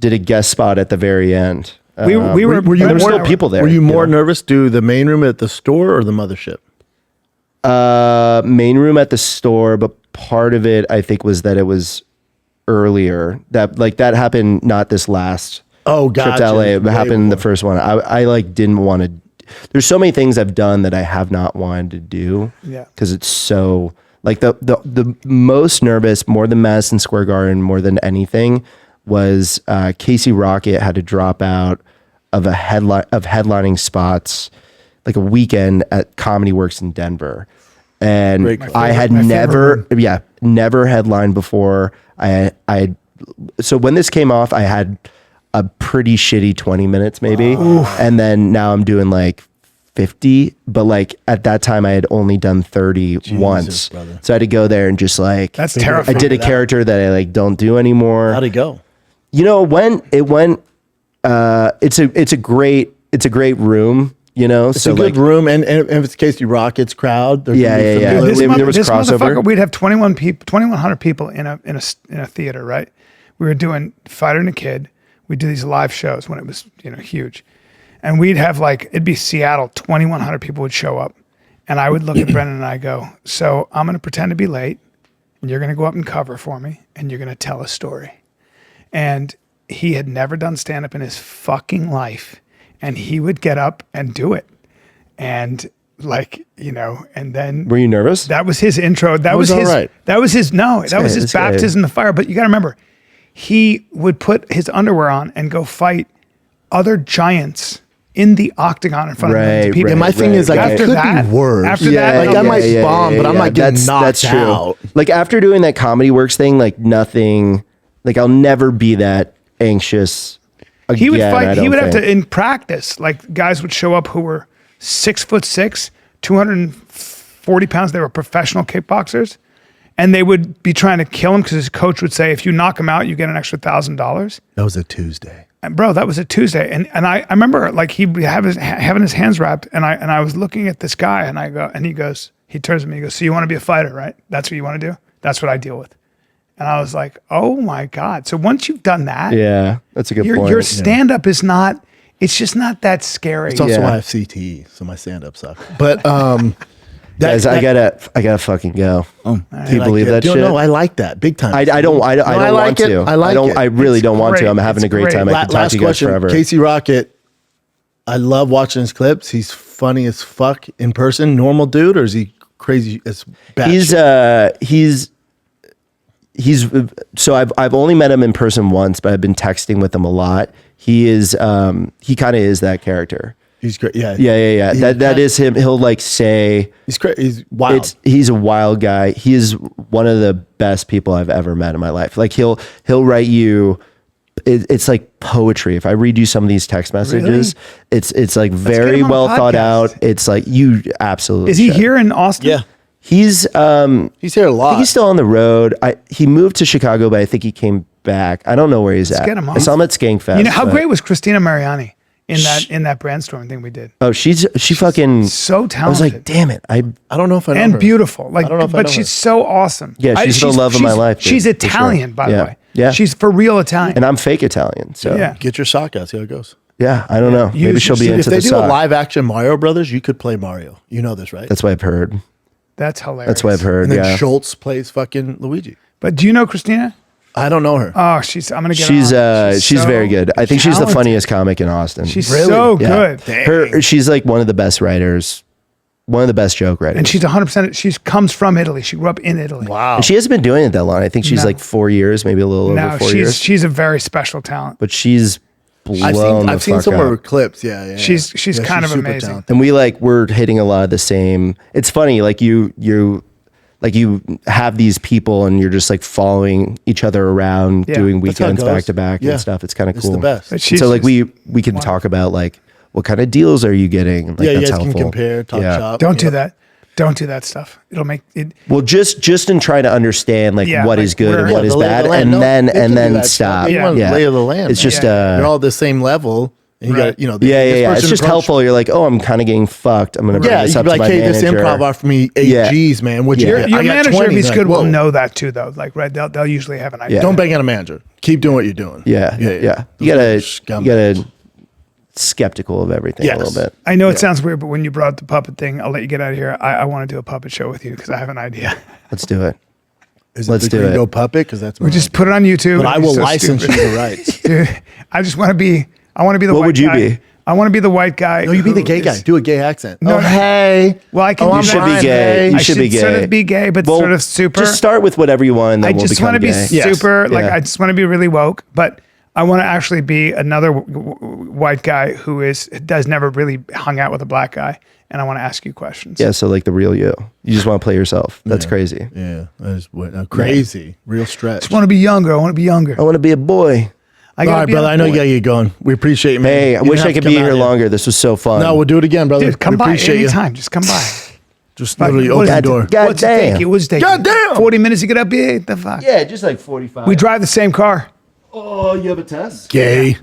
a guest spot at the very end. We were. Were you Brendan there were and I still people there. Were you more know? nervous to do the main room at the store or the mothership? Main room at the store, but part of it I think was that it was earlier. That happened not this last Oh, trip gotcha. to LA. It Way happened the before. first one. I like didn't want to. There's so many things I've done that I have not wanted to do. Yeah. Because it's so like the most nervous, more than Madison Square Garden, more than anything, was Casey Rocket had to drop out of headlining spots like a weekend at Comedy Works in Denver. And Great club. I had My never headlined before. So when this came off, I had a pretty shitty 20 minutes maybe. And then now I'm doing like 50, but like at that time I had only done 30 once. brother. So I had to go there and just like, That's I terrifying. did a character that I like don't do anymore. How'd it go? It's a great room, It's a good room, and if it's Casey Rocket's crowd, they're Yeah, gonna be yeah, yeah. familiar with There was this crossover. motherfucker, we'd have 2,100 people in a theater, right? We were doing Fighter and a Kid. We'd do these live shows when it was huge, and we'd have it'd be Seattle. 2,100 people would show up, and I would look at Brendan and I go, "So I'm going to pretend to be late, and you're going to go up and cover for me, and you're going to tell a story." And he had never done stand up in his fucking life, and he would get up and do it, and and then Were you nervous? that was his intro. That was was his. all right. That was his. No, that was his It's good. baptism in the fire. But you got to remember, he would put his underwear on and go fight other giants in the octagon in front of millions of Right, people. Yeah, my thing is like After it could that- be worse. after that, like I might yeah, bomb, but I'm not getting knocked out. Like after doing that Comedy Works thing, like nothing, like I'll never be that anxious again. He would I fight. He don't would have think. to in practice. Like guys would show up who were 6'6", 240 pounds. They were professional kickboxers, and they would be trying to kill him because his coach would say, "If you knock him out, you get an extra $1,000." That was a Tuesday. And bro, that was a Tuesday, and I remember like he'd be having his hands wrapped, and I was looking at this guy, and I go, and he turns to me, he goes, "So you want to be a fighter, right? That's what you want to do? That's what I deal with." And I was like, "Oh my God!" So once you've done that, Yeah, that's a good point. your stand up is not. It's just not that scary. It's also Yeah. why I have CTE, so my stand up sucks. But Guys, I gotta fucking go. Do you believe that shit? No, I like that big time. I don't want it. to. I like it. I really It's don't want to. great. I'm having a It's great great. time. I can talk Last to you guys question, forever. Casey Rocket. I love watching his clips. He's funny as fuck in person. Normal dude, or is he crazy as bad? He's so I've only met him in person once, but I've been texting with him a lot. He is he kind of is that character. He's great. Yeah, Yeah. That is him. He'll like say He's crazy. He's wild. he's a wild guy. He is one of the best people I've ever met in my life. Like he'll write you. It's like poetry. If I read you some of these text messages, it's like very him on well the thought podcast. out. It's like you absolutely. Is he should. here in Austin? Yeah, He's he's here a I lot. think he's still on the road. He moved to Chicago, but I think he came back. I don't know where he's at. get him on. I saw him at Skankfest. You know how but- great was Christina Mariani in that brainstorming thing we did? Oh, she fucking So talented. I was like, damn it. I don't know if I know and her. beautiful. Like, I don't know if I but know she's her. so awesome. Yeah, she's the love of my life, dude, She's for Italian, sure. by the Yeah. way. Yeah. She's for real Italian. And I'm fake Italian, so Yeah. Get your sock out. See how it goes. yeah, I don't know. Maybe she'll be If into If they the do sock. a live action Mario Brothers, you could play Mario. You know this, right? That's what I've heard. That's hilarious. That's what I've heard. And then Yeah, Schultz plays fucking Luigi. But do you know Christina? I don't know her. Oh, I'm gonna get her on. she's so very good. I think she's the talented. funniest comic in Austin. She's Really? so Yeah. good. She's like one of the best writers, one of the best joke writers. And she's 100%. She comes from Italy. She grew up in Italy. Wow. And she hasn't been doing it that long. I think she's No. like 4 years, maybe a little No, over 4 years. she's a very special talent. But she's blown I've seen some of her clips. Yeah. She's Yeah, kind of super amazing. talented. and we're hitting a lot of the same. It's funny, like you have these people and you're just like following each other around, Yeah. doing That's how it weekends goes. back to back Yeah. and stuff. It's kind of It's cool. the best. But And she's so like just we can talk about like what kind of deals are you getting? Like, Yeah, you that's guys can helpful. compare, talk shop. Don't do that. Don't do that stuff. It'll make it. Well, just in trying to understand like Yeah, what like is good where- and Yeah, what is the lay of bad, the land. and No, then they can and do then that stop. stuff. You want Yeah, lay of the land. It's man. just You're all the same level. And you Right. got, you know, yeah. this It's person just approached- helpful. You're like, oh, I'm kind of getting fucked. I'm gonna bring Yeah, this you'd up be to like, my hey, this manager. improv offered me 8 Yeah. G's, man. What'd you Yeah. get? Your I got manager, 20. if he's Like, good, will whoa. know that too, though. Like, right? They'll usually have an idea. Yeah. Don't bang on a manager. Keep doing what you're doing. Yeah. You gotta skeptical of everything Yes. a little bit. I know it sounds weird, but when you brought up the puppet thing, I'll let you get out of here. I want to do a puppet show with you because I have an idea. Let's do it. Is Let's it the do it. Gringo Puppet? Because that's We just put it on YouTube. But and I be will so license stupid. you the rights. Dude, I just want to be. I want to be the. What white would you guy. be? I want to be the white guy. No, you be the who gay guy. is- Do a gay accent. No, oh, no. hey. Well, I can Oh, do I'm that. should be fine, gay. hey. You I should be sort gay. of be gay, but Well, sort of super. Just start with whatever you want, and then I we'll just become want to be gay. Yes. super. Like Yeah. I just want to be really woke, but I want to actually be another white guy who does never really hung out with a black guy, and I want to ask you questions. Yeah, so like the real you. You just want to play yourself. That's crazy. Yeah, that is crazy. Real stretch. I just want to be younger. I want to be younger. I want to be a boy. I All gotta right, be brother. a I know you boy. gotta get going. We appreciate you, man. Hey, I You wish didn't I have could to be come here out longer. This was so fun. No, we'll do it again, brother. Dude, come we by appreciate anytime. Just come by. Just literally open the door. God What's it take? damn. It was taking God damn. 40 minutes to get up here. The fuck? Yeah, just like 45. We drive the same car. Oh, you have a test? Gay.